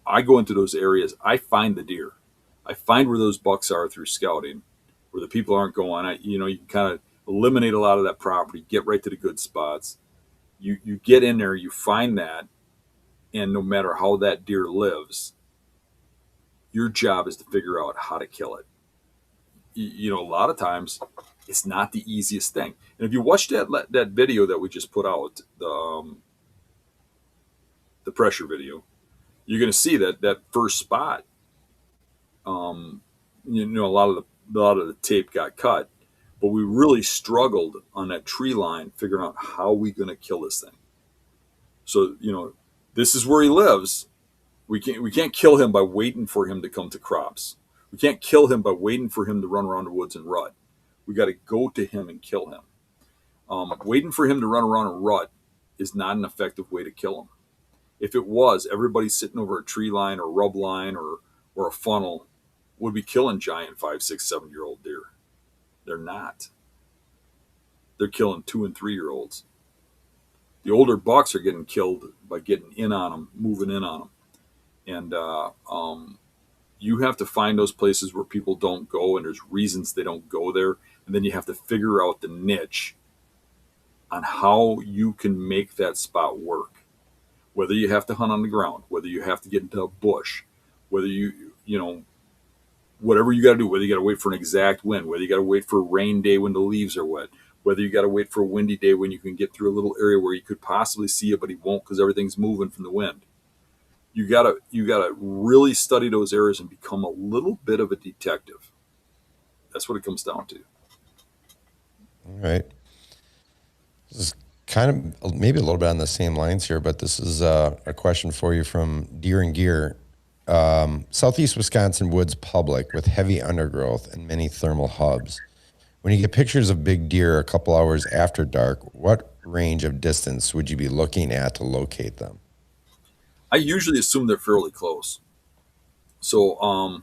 I go into those areas. I find the deer. I find where those bucks are through scouting, where the people aren't going. You can kind of eliminate a lot of that property, get right to the good spots. You get in there, you find that, and no matter how that deer lives, your job is to figure out how to kill it. A lot of times it's not the easiest thing. And if you watch that video that we just put out, the pressure video, you're going to see that that first spot. A lot of the tape got cut, but we really struggled on that tree line figuring out how we going to kill this thing. So this is where he lives. We can't kill him by waiting for him to come to crops. We can't kill him by waiting for him to run around the woods and rut. We got to go to him and kill him. Waiting for him to run around and rut is not an effective way to kill him. If it was, everybody sitting over a tree line or rub line or a funnel would be killing giant 5, 6, 7-year-old deer. They're not. They're killing 2 and 3-year-olds. The older bucks are getting killed by getting in on them, moving in on them. And you have to find those places where people don't go, and there's reasons they don't go there. And then you have to figure out the niche on how you can make that spot work. Whether you have to hunt on the ground, whether you have to get into a bush, whether whatever you got to do, whether you got to wait for an exact wind, whether you got to wait for a rain day when the leaves are wet, whether you got to wait for a windy day when you can get through a little area where you could possibly see it, but he won't because everything's moving from the wind. You gotta really study those areas and become a little bit of a detective. That's what it comes down to. All right. This is kind of maybe a little bit on the same lines here, but this is a question for you from Deer and Gear. Southeast Wisconsin woods public with heavy undergrowth and many thermal hubs. When you get pictures of big deer a couple hours after dark, what range of distance would you be looking at to locate them? I usually assume they're fairly close. So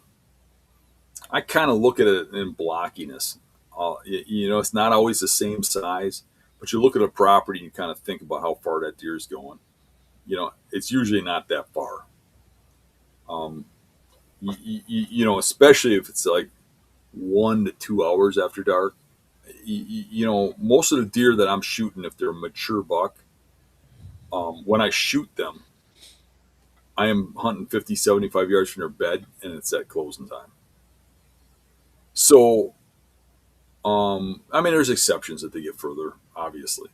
I kind of look at it in blockiness. It's not always the same size, but you look at a property and you kind of think about how far that deer is going. It's usually not that far. Especially if it's like 1 to 2 hours after dark. Most of the deer that I'm shooting, if they're a mature buck, when I shoot them, I am hunting 50, 75 yards from their bed, and it's at closing time. So, there's exceptions that they get further, obviously.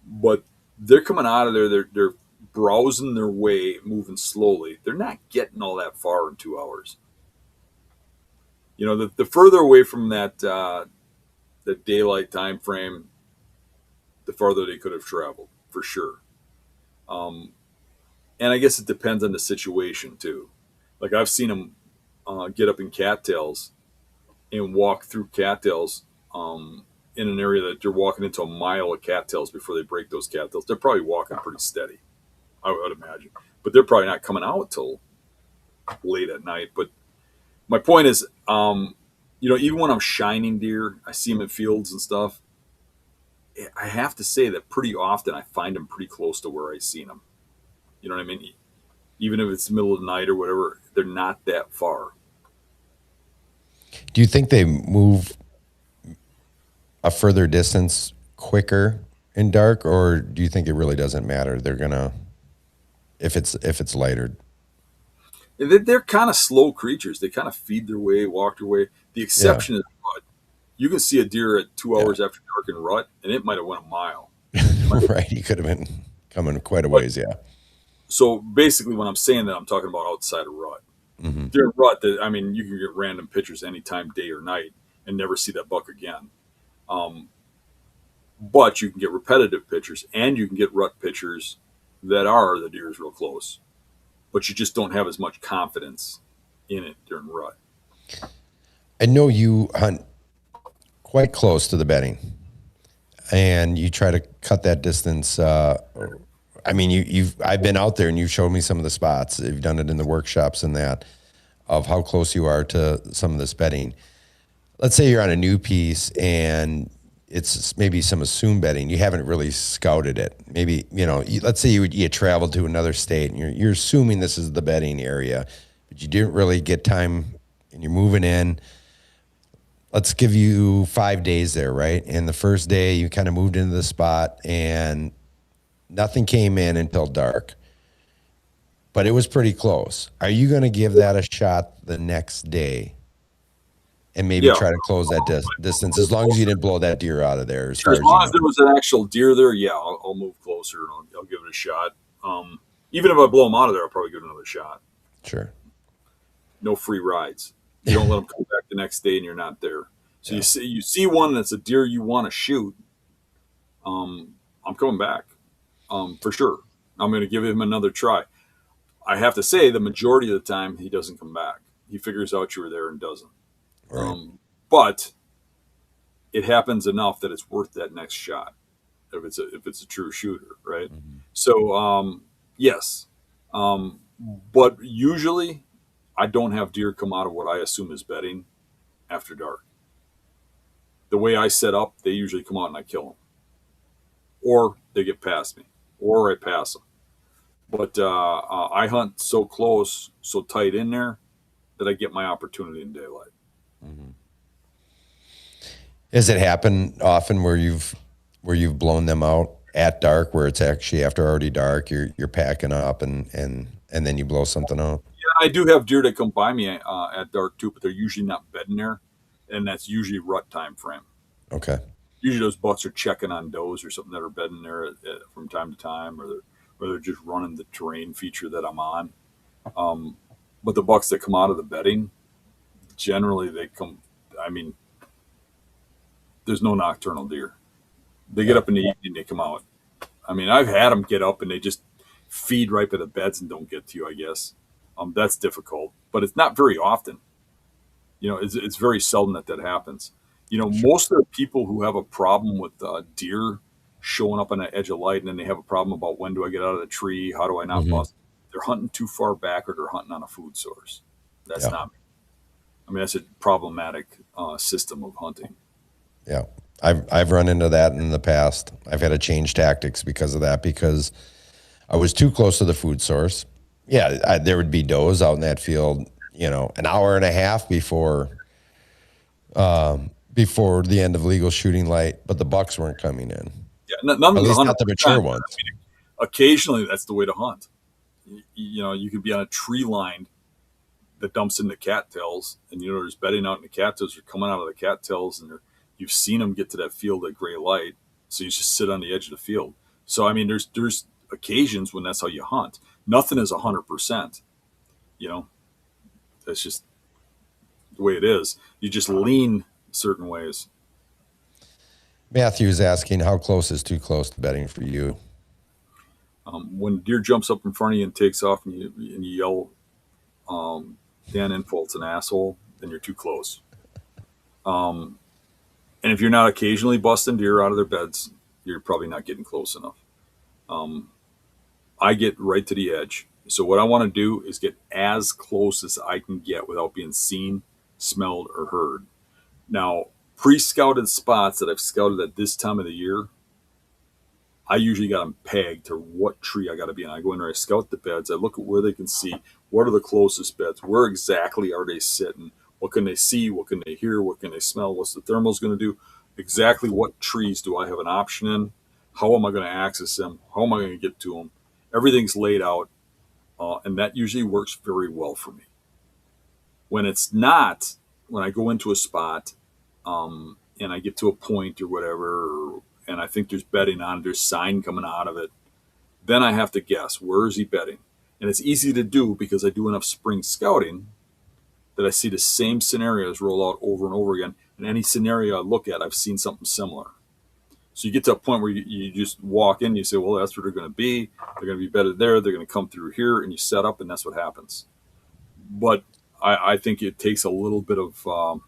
But they're coming out of there, they're browsing their way, moving slowly. They're not getting all that far in 2 hours. The further away from that the daylight time frame, the farther they could have traveled, for sure. And I guess it depends on the situation too. Like I've seen them get up in cattails and walk through cattails in an area that they're walking into a mile of cattails before they break those cattails. They're probably walking pretty steady, I would imagine. But they're probably not coming out till late at night. But my point is, even when I'm shining deer, I see them in fields and stuff. I have to say that pretty often I find them pretty close to where I seen them. You know what I mean? Even if it's the middle of the night or whatever, they're not that far. Do you think they move a further distance quicker in dark, or do you think it really doesn't matter? They're gonna, if it's lighter. They're kind of slow creatures. They kind of feed their way, walk their way. The exception is rut. You can see a deer at 2 hours after dark in rut, and it might have went a mile. Right, he could have been coming quite a ways. Yeah. So basically, when I'm saying that, I'm talking about outside of rut. Mm-hmm. During rut, you can get random pictures anytime, day or night, and never see that buck again. But you can get repetitive pictures, and you can get rut pictures that are the deer's real close, but you just don't have as much confidence in it during rut. I know you hunt quite close to the bedding, and you try to cut that distance. I've been out there and you've showed me some of the spots. You've done it in the workshops and that of how close you are to some of this bedding. Let's say you're on a new piece and it's maybe some assumed bedding. You haven't really scouted it. Maybe, let's say you traveled to another state and you're assuming this is the bedding area, but you didn't really get time and you're moving in. Let's give you 5 days there, right? And the first day you kind of moved into the spot and nothing came in until dark, but it was pretty close. Are you going to give that a shot the next day and maybe try to close that distance as long as you didn't blow that deer out of there? As long as there was an actual deer there, I'll move closer and I'll give it a shot. Even if I blow them out of there, I'll probably give it another shot. Sure. No free rides. You don't let them come back the next day and you're not there. So Yeah. you see one that's a deer you want to shoot. I'm coming back, for sure. I'm going to give him another try. I have to say, the majority of the time, he doesn't come back. He figures out you were there and doesn't. Right. But it happens enough that it's worth that next shot if it's a true shooter, right? Mm-hmm. So yes, but usually I don't have deer come out of what I assume is bedding after dark. The way I set up, they usually come out and I kill them, or they get past me, or I pass them. But I hunt so close, so tight in there that I get my opportunity in daylight. Mm-hmm. Has it happened often where you've blown them out at dark, where it's actually after already dark, you're packing up and then you blow something out? Yeah, I do have deer that come by me at dark too, but they're usually not bedding there, and that's usually rut time frame. Okay. Usually those bucks are checking on does or something that are bedding there from time to time, or they're just running the terrain feature that I'm on. But the bucks that come out of the bedding, generally they come. I mean, there's no nocturnal deer. They get up in the evening, they come out. I mean, I've had them get up and they just feed right by the beds and don't get to you, I guess. That's difficult, but it's not very often. It's very seldom that happens. Sure. Most of the people who have a problem with deer showing up on the edge of light, and then they have a problem about when do I get out of the tree? How do I not bust? They're hunting too far back, or they're hunting on a food source. That's not me. I mean, that's a problematic system of hunting. Yeah. I've run into that in the past. I've had to change tactics because of that, because I was too close to the food source. Yeah, there would be does out in that field, an hour and a half before the end of legal shooting light, but the bucks weren't coming in. Yeah, none At of least the not the mature ones. I mean, occasionally, that's the way to hunt. You could be on a tree line that dumps into cattails, and there's bedding out in the cattails. You're coming out of the cattails, and you've seen them get to that field at gray light, so you just sit on the edge of the field. So I mean, there's occasions when that's how you hunt. Nothing is 100%. That's just the way it is. You just lean certain ways. Matthew's asking, how close is too close to bedding for you? When deer jumps up in front of you and takes off, and you yell, Dan Infolt's an asshole, then you're too close. And if you're not occasionally busting deer out of their beds, you're probably not getting close enough. I get right to the edge. So what I want to do is get as close as I can get without being seen, smelled, or heard. Now, pre-scouted spots that I've scouted at this time of the year, I usually got them pegged to what tree I got to be in. I go in there, I scout the beds, I look at where they can see, what are the closest beds, where exactly are they sitting, what can they see, what can they hear, what can they smell, what's the thermals going to do, exactly what trees do I have an option in, how am I going to access them, how am I going to get to them. Everything's laid out, and that usually works very well for me. When it's not, when I go into a spot and I get to a point or whatever, and I think there's bedding on it, there's sign coming out of it, then I have to guess, where is he bedding? And it's easy to do because I do enough spring scouting that I see the same scenarios roll out over and over again. And any scenario I look at, I've seen something similar. So you get to a point where you just walk in and you say, well, that's where they're going to be. They're going to be bedded there. They're going to come through here, and you set up, and that's what happens. But I think it takes a little bit of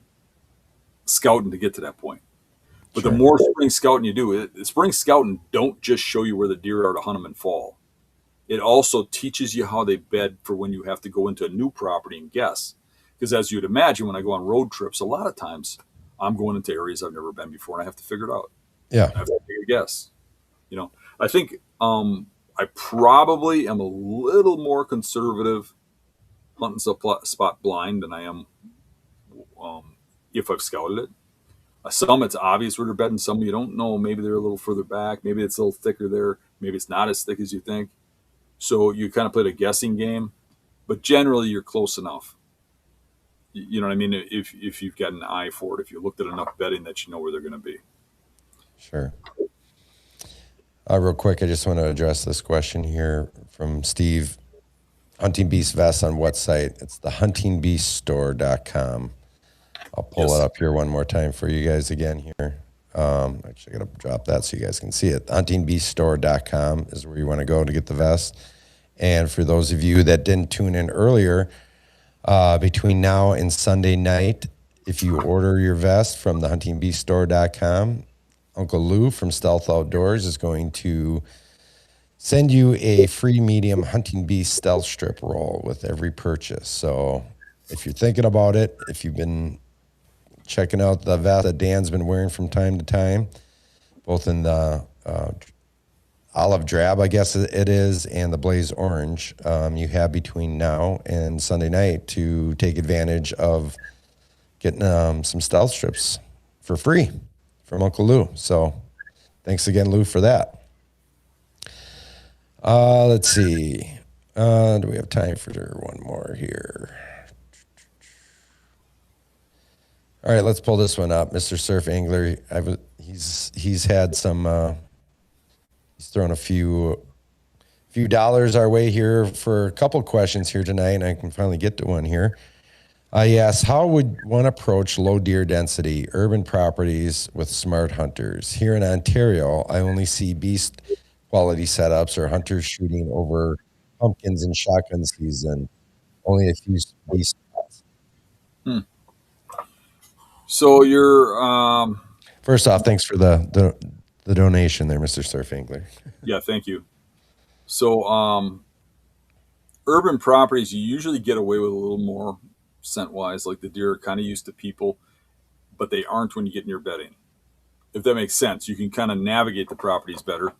scouting to get to that point. But Sure. The more spring scouting you do, spring scouting don't just show you where the deer are to hunt them in fall. It also teaches you how they bed for when you have to go into a new property and guess. Because as you'd imagine, when I go on road trips, a lot of times I'm going into areas I've never been before, and I have to figure it out. Yeah. I have to take a guess. I think I probably am a little more conservative hunting spot blind than I am if I've scouted it. Some it's obvious where they're bedding. Some you don't know. Maybe they're a little further back. Maybe it's a little thicker there. Maybe it's not as thick as you think. So you kind of played a guessing game, but generally you're close enough. You know what I mean? If you've got an eye for it, if you looked at enough bedding that you know where they're going to be. Sure. Real quick, I just want to address this question here from Steve. Hunting Beast Vest on what site? It's the huntingbeaststore.com. I'll pull it Yes. up here one more time for you guys again here. Actually, I got to drop that so you guys can see it. Huntingbeaststore.com is where you want to go to get the vest. And for those of you that didn't tune in earlier, between now and Sunday night, if you order your vest from the huntingbeaststore.com, Uncle Lou from Stealth Outdoors is going to send you a free medium Hunting Beast stealth strip roll with every purchase. So if you're thinking about it, if you've been checking out the vest that Dan's been wearing from time to time, both in the olive drab, I guess it is, and the blaze orange, you have between now and Sunday night to take advantage of getting some stealth strips for free from Uncle Lou. So thanks again, Lou, for that. Let's see. Do we have time for one more here? All right, let's pull this one up. Mr. Surf Angler, he's had some. He's thrown a few dollars our way here for a couple questions here tonight, and I can finally get to one here. He asks, how would one approach low deer density urban properties with smart hunters? Here in Ontario, I only see beast quality setups or hunters shooting over pumpkins in shotgun season. Only a few beast spots. So you're, First off, thanks for the donation there, Mr. Surf Angler. yeah, thank you. So, urban properties, you usually get away with a little more scent wise, like the deer are kind of used to people, but they aren't when you get near bedding. If that makes sense, you can kind of navigate the properties better.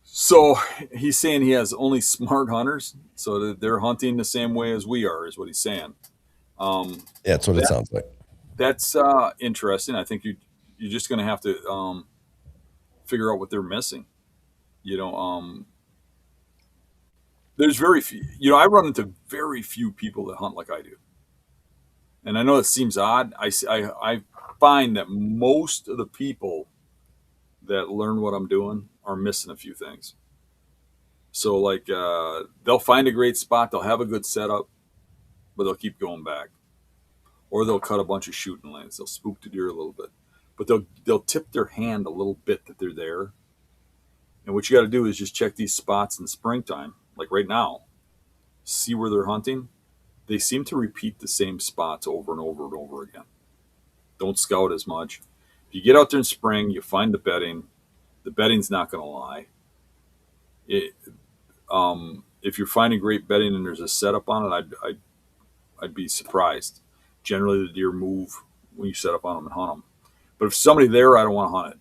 So he's saying he has only smart hunters, so that they're hunting the same way as we are, is what he's saying. Yeah, that's what it sounds like. That's interesting. I think you're just going to have to figure out what they're missing. You know, there's very few. You know, I run into very few people that hunt like I do, and I know it seems odd. I find that most of the people that learn what I'm doing are missing a few things. So like they'll find a great spot, they'll have a good setup, but they'll keep going back, or they'll cut a bunch of shooting lanes. They'll spook the deer a little bit, but they'll tip their hand a little bit that they're there. And what you got to do is just check these spots in springtime, like right now, see where they're hunting. They seem to repeat the same spots over and over and over again. Don't scout as much. If you get out there in spring, you find the bedding. The bedding's not going to lie. If you're finding great bedding and there's a setup on it, I'd be surprised. Generally, the deer move when you set up on them and hunt them. But if somebody there, I don't want to hunt it.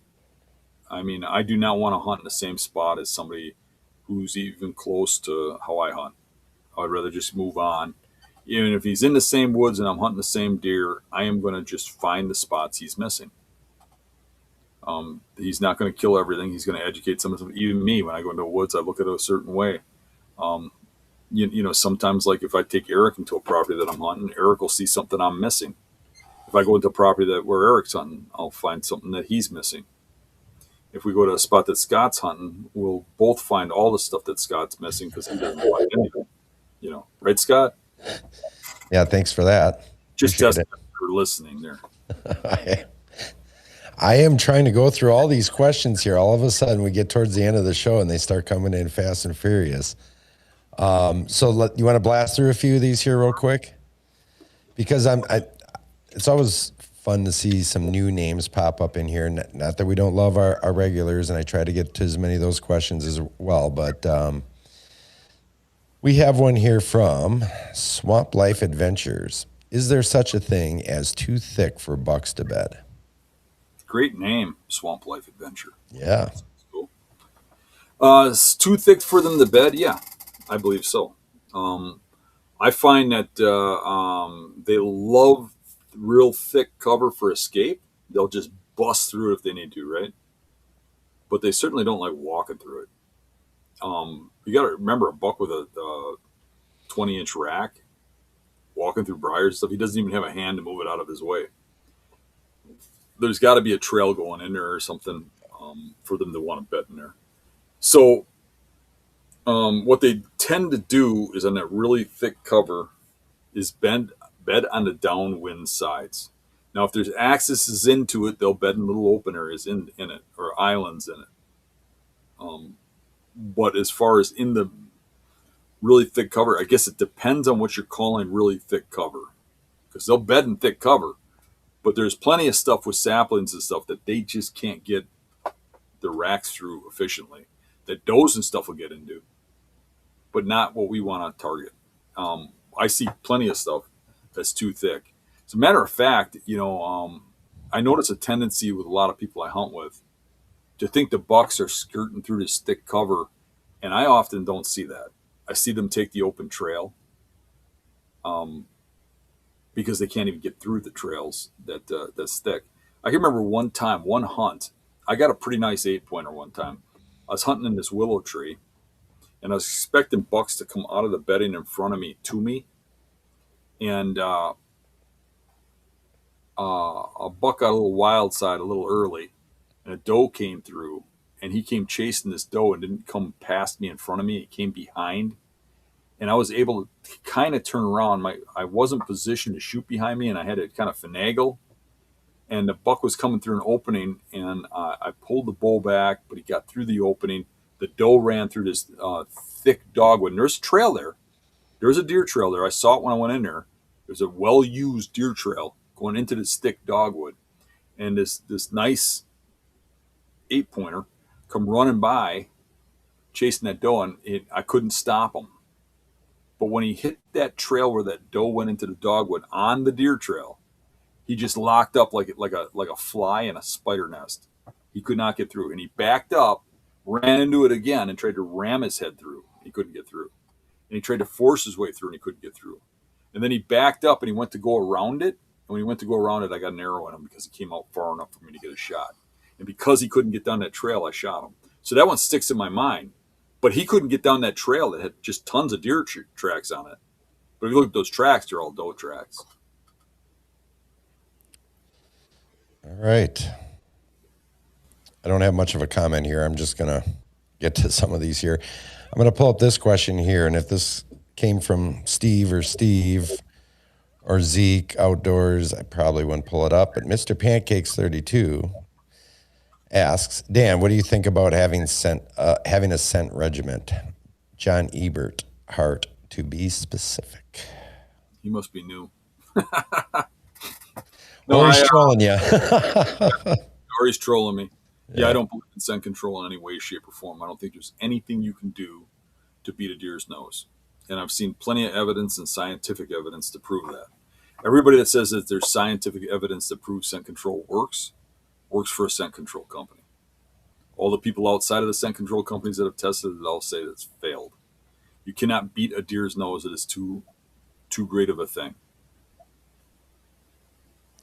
I mean, I do not want to hunt in the same spot as somebody who's even close to how I hunt. I'd rather just move on. Even if he's in the same woods and I'm hunting the same deer, I am going to just find the spots he's missing. He's not going to kill everything. He's going to educate some of them. Even me, when I go into the woods, I look at it a certain way. You know, sometimes like if I take Eric into a property that I'm hunting, Eric will see something I'm missing. If I go into a property where Eric's hunting, I'll find something that he's missing. If we go to a spot that Scott's hunting, we'll both find all the stuff that Scott's missing because he doesn't find anything. You know, right, Scott? Yeah, thanks for that. Just for listening there. I am trying to go through all these questions here. All of a sudden, we get towards the end of the show, and they start coming in fast and furious. So you want to blast through a few of these here real quick? Because it's always fun to see some new names pop up in here. Not that we don't love our regulars, and I try to get to as many of those questions as well. But we have one here from Swamp Life Adventures. Is there such a thing as too thick for bucks to bed? Great name, Swamp Life Adventure. Yeah. Cool. It's too thick for them to bed? Yeah, I believe so. I find that they love real thick cover for escape. They'll just bust through it if they need to, right? But they certainly don't like walking through it. You got to remember, a buck with a 20-inch rack walking through briars and stuff, he doesn't even have a hand to move it out of his way. There's got to be a trail going in there or something for them to want to bed in there. So what they tend to do is on that really thick cover is bed on the downwind sides. Now, if there's accesses into it, they'll bed in little open areas in it or islands in it. But as far as in the really thick cover, I guess it depends on what you're calling really thick cover because they'll bed in thick cover. But there's plenty of stuff with saplings and stuff that they just can't get the racks through efficiently that does and stuff will get into, but not what we want to target. I see plenty of stuff that's too thick. As a matter of fact, I notice a tendency with a lot of people I hunt with to think the bucks are skirting through this thick cover, and I often don't see that. I see them take the open trail because they can't even get through the trails that's thick. I can remember one time, one hunt, I got a pretty nice 8-pointer one time. I was hunting in this willow tree, and I was expecting bucks to come out of the bedding in front of me to me, and a buck got a little wild side a little early, and a doe came through, and he came chasing this doe and didn't come past me in front of me. He came behind, and I was able to kind of turn around. I wasn't positioned to shoot behind me, and I had to kind of finagle. And the buck was coming through an opening, and I pulled the bow back, but he got through the opening. The doe ran through this thick dogwood. And there's a trail there. There's a deer trail there. I saw it when I went in there. There's a well-used deer trail going into this thick dogwood, and this nice 8-pointer come running by, chasing that doe, and I couldn't stop him. But when he hit that trail where that doe went into the dogwood on the deer trail, he just locked up like a fly in a spider nest. He could not get through, and he backed up, ran into it again, and tried to ram his head through. He couldn't get through, and he tried to force his way through, and he couldn't get through. And then he backed up, and he went to go around it. And when he went to go around it, I got an arrow in him because he came out far enough for me to get a shot. And because he couldn't get down that trail, I shot him. So that one sticks in my mind. But he couldn't get down that trail that had just tons of deer tracks on it. But if you look at those tracks, they're all doe tracks. All right. I don't have much of a comment here. I'm just going to get to some of these here. I'm going to pull up this question here. And if this came from Steve or Zeke Outdoors, I probably wouldn't pull it up. But Mr. Pancakes 32 asks, Dan, what do you think about having a scent regiment? John Ebert Hart, to be specific. He must be new. Or he's trolling you. Or he's trolling me. Yeah, I don't believe in scent control in any way, shape, or form. I don't think there's anything you can do to beat a deer's nose. And I've seen plenty of evidence and scientific evidence to prove that. Everybody that says that there's scientific evidence that proves scent control works for a scent control company. All the people outside of the scent control companies that have tested it all say that it's failed. You cannot beat a deer's nose. It is too great of a thing.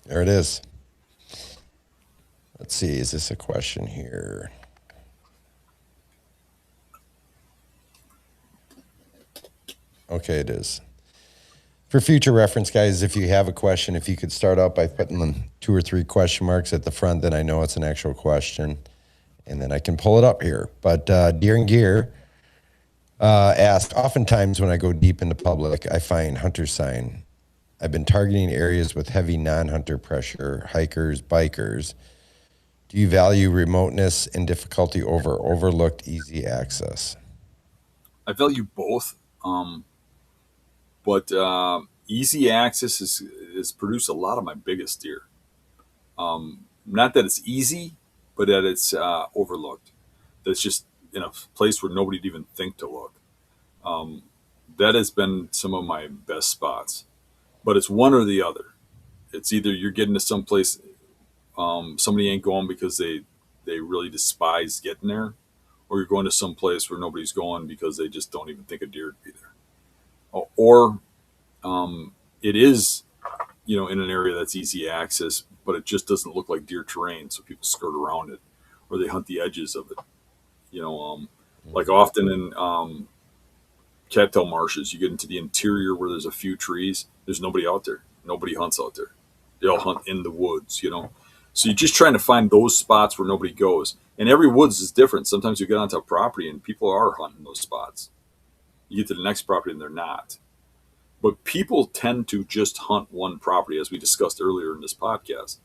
There it is. Let's see. Is this a question here? Okay, it is. For future reference, guys, if you have a question, if you could start out by putting 2 or 3 question marks at the front, then I know it's an actual question, and then I can pull it up here. But Deer and Gear asked, oftentimes when I go deep into public, I find hunter sign. I've been targeting areas with heavy non-hunter pressure, hikers, bikers. Do you value remoteness and difficulty over overlooked easy access? I value both. But easy access has produced a lot of my biggest deer. Not that it's easy, but that it's overlooked. That's just in a place where nobody'd even think to look. That has been some of my best spots. But it's one or the other. It's either you're getting to some place somebody ain't going because they really despise getting there, or you're going to some place where nobody's going because they just don't even think a deer would be there. Or it is, in an area that's easy access, but it just doesn't look like deer terrain, so people skirt around it, or they hunt the edges of it. Like often in cattail marshes, you get into the interior where there's a few trees. There's nobody out there. Nobody hunts out there. They all hunt in the woods. So you're just trying to find those spots where nobody goes. And every woods is different. Sometimes you get onto a property and people are hunting those spots. You get to the next property and they're not. But people tend to just hunt one property, as we discussed earlier in this podcast.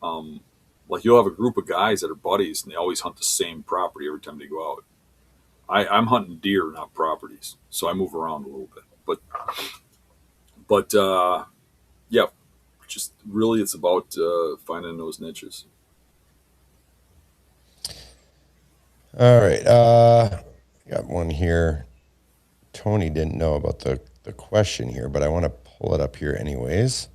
Um, like you'll have a group of guys that are buddies and they always hunt the same property every time they go out. I'm hunting deer, not properties, so I move around a little bit. But yeah, just really it's about finding those niches. All right. Got one here. Tony didn't know about the question here, but I want to pull it up here anyways.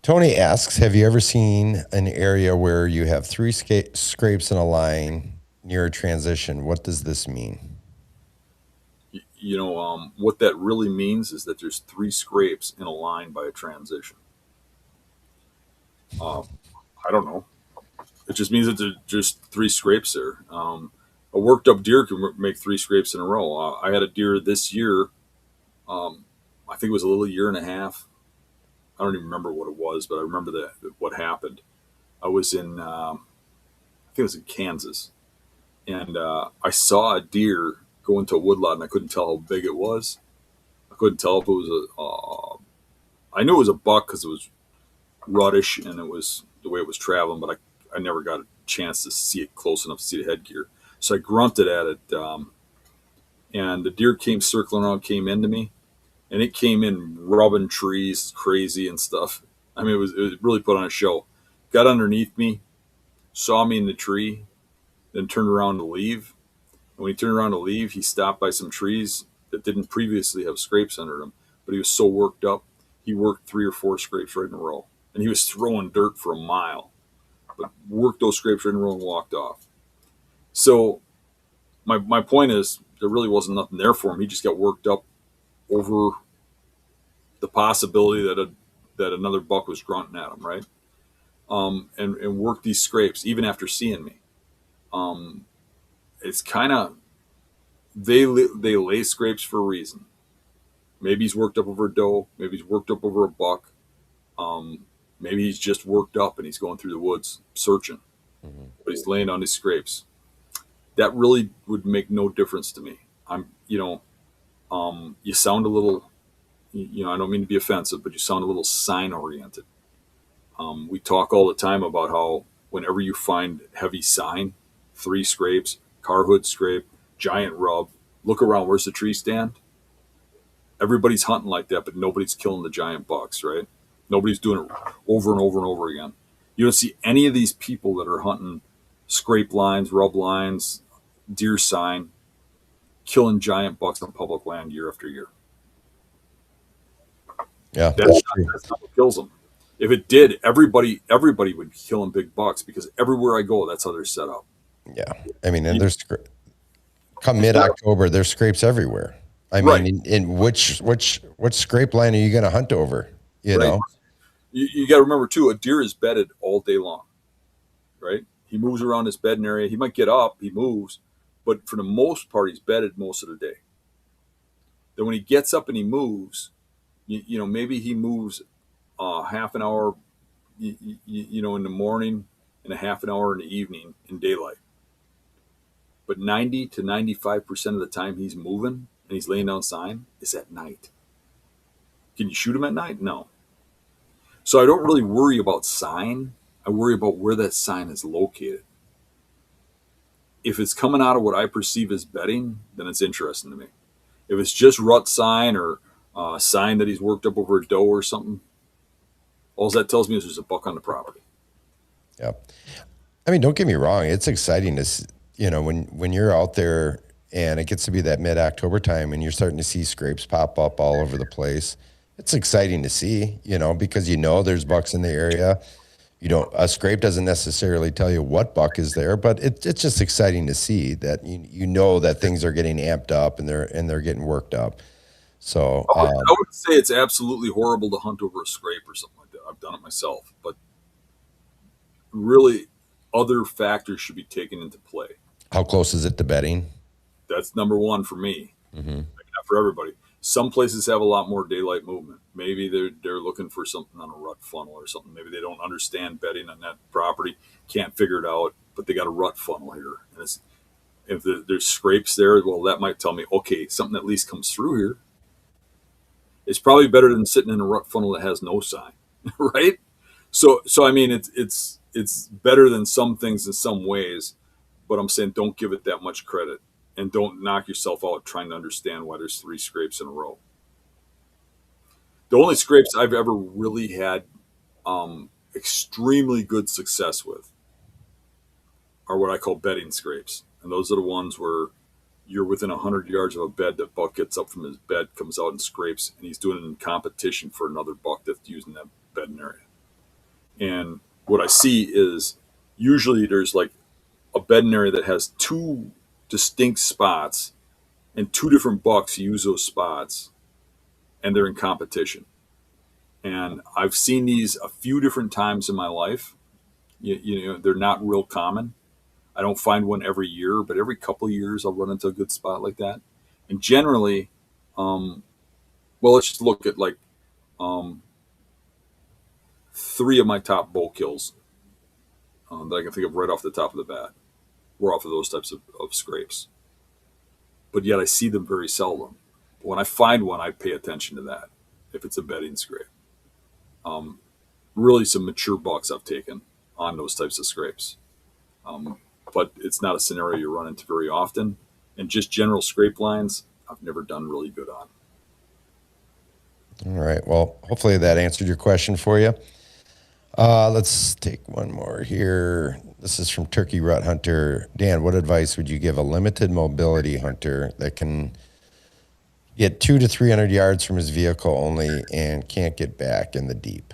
Tony asks, have you ever seen an area where you have three scrapes in a line near a transition? What does this mean? What that really means is that there's three scrapes in a line by a transition. I don't know. It just means that there's just three scrapes there. A worked up deer can make three scrapes in a row. I had a deer this year. I think it was a little year and a half. I don't even remember what it was, but I remember what happened. I was I think it was in Kansas, and I saw a deer go into a woodlot, and I couldn't tell how big it was. I couldn't tell if it was I knew it was a buck because it was ruddish and it was the way it was traveling, but I never got a chance to see it close enough to see the headgear. So I grunted at it, and the deer came circling around, came into me, and it came in rubbing trees crazy and stuff. I mean, it was really put on a show. Got underneath me, saw me in the tree, then turned around to leave. And when he turned around to leave, he stopped by some trees that didn't previously have scrapes under them. But he was so worked up, he worked 3 or 4 scrapes right in a row. And he was throwing dirt for a mile, but worked those scrapes right in a row and walked off. So my point is, there really wasn't nothing there for him. He just got worked up over the possibility that another buck was grunting at him, right? And worked these scrapes even after seeing me. It's kind of they lay scrapes for a reason. Maybe he's worked up over a doe. Maybe he's worked up over a buck. Maybe he's just worked up and he's going through the woods searching, but he's laying on his scrapes. That really would make no difference to me. You sound a little, I don't mean to be offensive, but you sound a little sign oriented. We talk all the time about how whenever you find heavy sign, 3 scrapes, car hood scrape, giant rub, look around, where's the tree stand? Everybody's hunting like that, but nobody's killing the giant bucks, right? Nobody's doing it over and over and over again. You don't see any of these people that are hunting scrape lines, rub lines, deer sign, killing giant bucks on public land year after year. Yeah, that's true. That's not what kills them. If it did, everybody would be killing big bucks because everywhere I go, that's how they're set up. Yeah, I mean, and there's come mid-October, there's scrapes everywhere. I mean, in which scrape line are you going to hunt over? You know, you got to remember too, a deer is bedded all day long, right? He moves around his bedding area. He might get up, he moves, but for the most part, he's bedded most of the day. Then when he gets up and he moves, maybe he moves half an hour, in the morning and a half an hour in the evening in daylight. But 90 to 95% of the time he's moving and he's laying down sign is at night. Can you shoot him at night? No. So I don't really worry about sign. I worry about where that sign is located. If it's coming out of what I perceive as bedding, then it's interesting to me. If it's just rut sign or sign that he's worked up over a doe or something, all that tells me is there's a buck on the property. Yeah. I mean, don't get me wrong. It's exciting to, when you're out there and it gets to be that mid-October time and you're starting to see scrapes pop up all over the place. It's exciting to see, because there's bucks in the area. A scrape doesn't necessarily tell you what buck is there, but it's just exciting to see that that things are getting amped up and they're getting worked up. So I would say it's absolutely horrible to hunt over a scrape or something like that. I've done it myself, but really other factors should be taken into play. How close is it to bedding? That's number one for me. Mm-hmm. Not for everybody. Some places have a lot more daylight movement. Maybe they're looking for something on a rut funnel or something. Maybe they don't understand bedding on that property, can't figure it out, but they got a rut funnel here. And if there's scrapes there, well, that might tell me, okay, something at least comes through here. It's probably better than sitting in a rut funnel that has no sign, right? So I mean, it's better than some things in some ways, but I'm saying don't give it that much credit, and don't knock yourself out trying to understand why there's 3 scrapes in a row. The only scrapes I've ever really had extremely good success with are what I call bedding scrapes, and those are the ones where you're within 100 yards of a bed. That buck gets up from his bed, comes out and scrapes, and he's doing it in competition for another buck that's using that bedding area. And what I see is usually there's like a bedding area that has 2 distinct spots, and 2 different bucks use those spots, and they're in competition. And I've seen these a few different times in my life. You know, they're not real common. I don't find one every year, but every couple of years I'll run into a good spot like that. And generally, well, let's just look at like 3 of my top bull kills that I can think of right off the top of the bat were off of those types of scrapes. But yet I see them very seldom. When I find one, I pay attention to that if it's a bedding scrape. Really some mature bucks I've taken on those types of scrapes. But it's not a scenario you run into very often. And just general scrape lines, I've never done really good on. All right. Well, hopefully that answered your question for you. Let's take one more here. This is from Turkey Rut Hunter. Dan, what advice would you give a limited mobility hunter that can get 200 to 300 yards from his vehicle only and can't get back in the deep?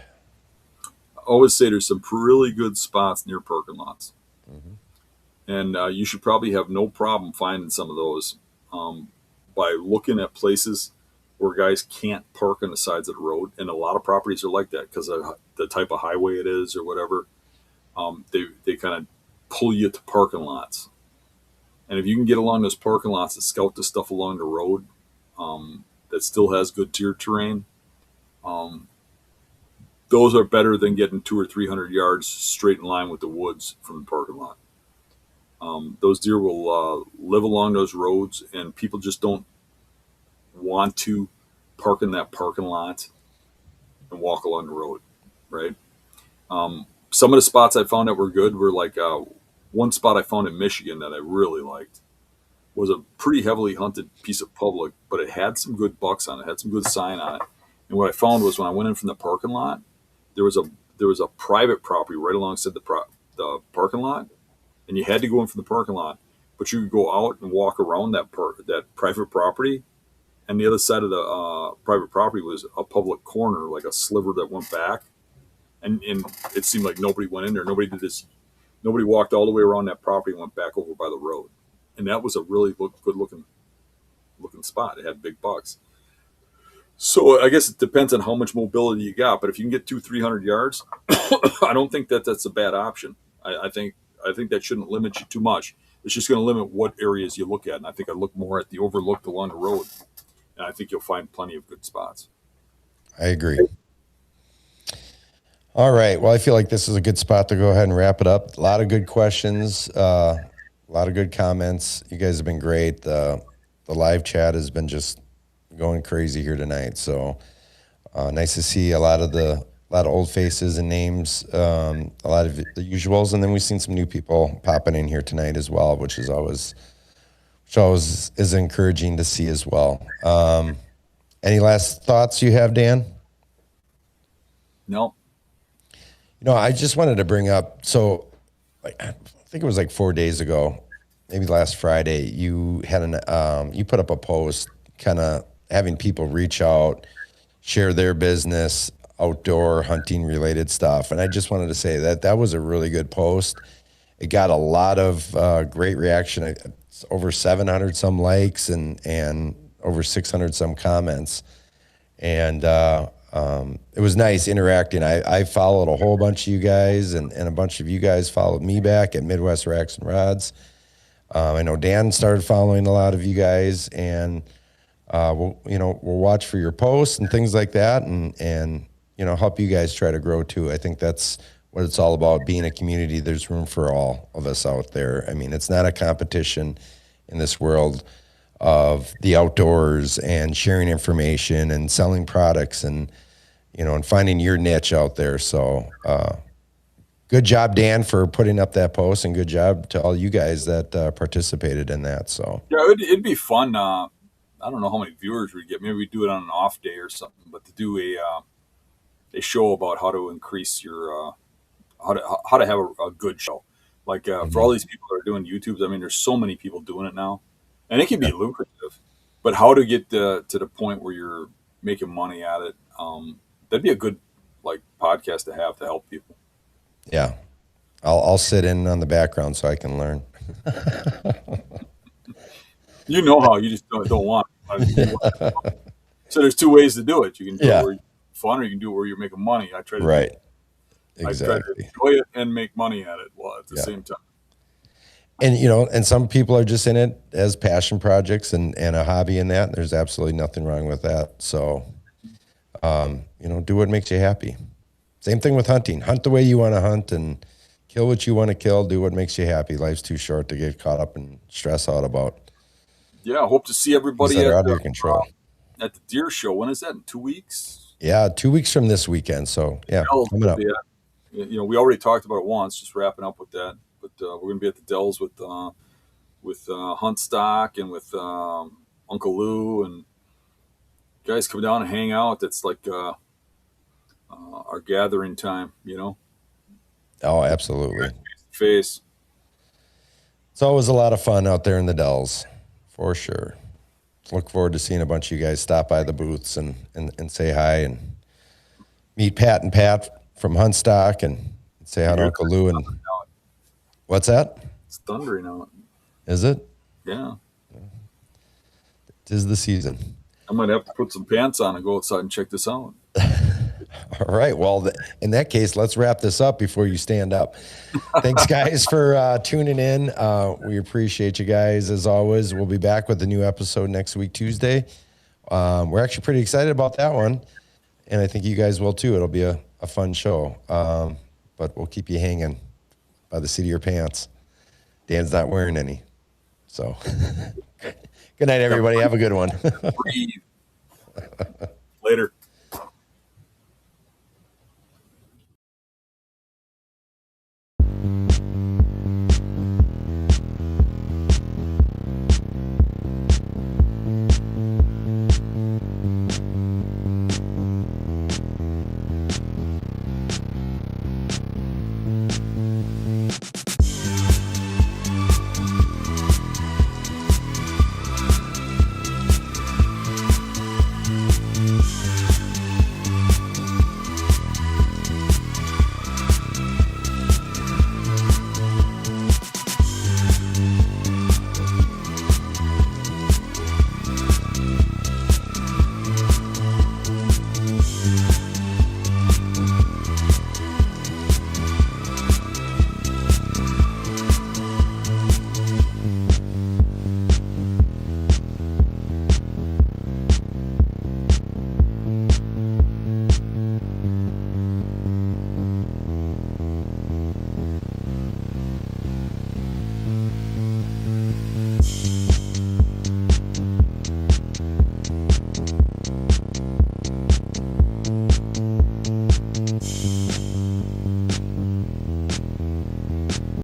I always say there's some really good spots near parking lots. Mm-hmm. And you should probably have no problem finding some of those by looking at places where guys can't park on the sides of the road. And a lot of properties are like that because of the type of highway it is or whatever. They kind of pull you to parking lots. And if you can get along those parking lots and scout the stuff along the road that still has good deer terrain, those are better than getting 200 or 300 yards straight in line with the woods from the parking lot. Those deer will live along those roads, and people just don't want to park in that parking lot and walk along the road, right? Some of the spots I found that were good were like one spot I found in Michigan that I really liked was a pretty heavily hunted piece of public, but it had some good bucks on it, had some good sign on it. And what I found was when I went in from the parking lot, there was a private property right alongside the parking lot, and you had to go in from the parking lot, but you could go out and walk around that private property, and the other side of the private property was a public corner, like a sliver that went back, and it seemed like nobody went in there. Nobody did this. Nobody walked all the way around that property and went back over by the road, and that was a really good looking spot. It had big bucks. So I guess it depends on how much mobility you got, but if you can get 200-300 yards, I don't think that's a bad option. I think that shouldn't limit you too much. It's just going to limit what areas you look at, and I think I look more at the overlooked along the road, and I think you'll find plenty of good spots. I agree. All right. Well, I feel like this is a good spot to go ahead and wrap it up. A lot of good questions, a lot of good comments. You guys have been great. The live chat has been just going crazy here tonight. So nice to see a lot of old faces and names, a lot of the usuals, and then we've seen some new people popping in here tonight as well, which always is encouraging to see as well. Any last thoughts you have, Dan? No. I just wanted to bring up, so I think it was like 4 days ago, maybe last Friday, you had you put up a post kind of having people reach out, share their business, outdoor hunting related stuff. And I just wanted to say that was a really good post. It got a lot of great reaction. It's over 700 some likes and over 600 some comments. And it was nice interacting. I followed a whole bunch of you guys, and a bunch of you guys followed me back at Midwest Racks and Rods. I know Dan started following a lot of you guys, and we'll watch for your posts and things like that, and help you guys try to grow too. I think that's what it's all about. Being a community, there's room for all of us out there. I mean, it's not a competition in this world of the outdoors and sharing information and selling products and and finding your niche out there. So good job, Dan, for putting up that post, and good job to all you guys that participated in that. So Yeah, it'd be fun. I don't know how many viewers we get. Maybe we do it on an off day or something. But to do a show about how to increase your how to have a good show, like for all these people that are doing YouTubes. I mean, there's so many people doing it now, and it can be lucrative. But how to get to the point where you're making money at it? That'd be a good podcast to have to help people. yeah, I'll sit in on the background so I can learn. You know how you just don't want. So there's two ways to do it. You can do it where you're fun, or you can do it where you're making money. I try to Right. I try to Exactly. enjoy it and make money at it while at the same time. And and some people are just in it as passion projects and a hobby in that. There's absolutely nothing wrong with that. So, do what makes you happy. Same thing with hunting. Hunt the way you want to hunt and kill what you want to kill. Do what makes you happy. Life's too short to get caught up and stress out about Yeah, I hope to see everybody things that are out at of your control. at the deer show. When is that? In 2 weeks? Yeah, 2 weeks from this weekend. So yeah, coming up. Yeah, we already talked about it once. Just wrapping up with that. But we're going to be at the Dells with Hunt Stock and with Uncle Lou, and guys come down and hang out. That's like our gathering time. Oh, absolutely. Face to face. It's always a lot of fun out there in the Dells, for sure. Look forward to seeing a bunch of you guys stop by the booths and say hi and meet Pat and Pat from Hunt Stock and say hi to Uncle Lou. And what's that? It's thundering out. Is it? Yeah. 'Tis the season. I might have to put some pants on and go outside and check this out. All right. Well, in that case, let's wrap this up before you stand up. Thanks, guys, for tuning in. We appreciate you guys, as always. We'll be back with a new episode next week, Tuesday. We're actually pretty excited about that one, and I think you guys will too. It'll be a fun show, but we'll keep you hanging by the seat of your pants. Dan's not wearing any. So good night, everybody. Have a good one. Breathe. Later.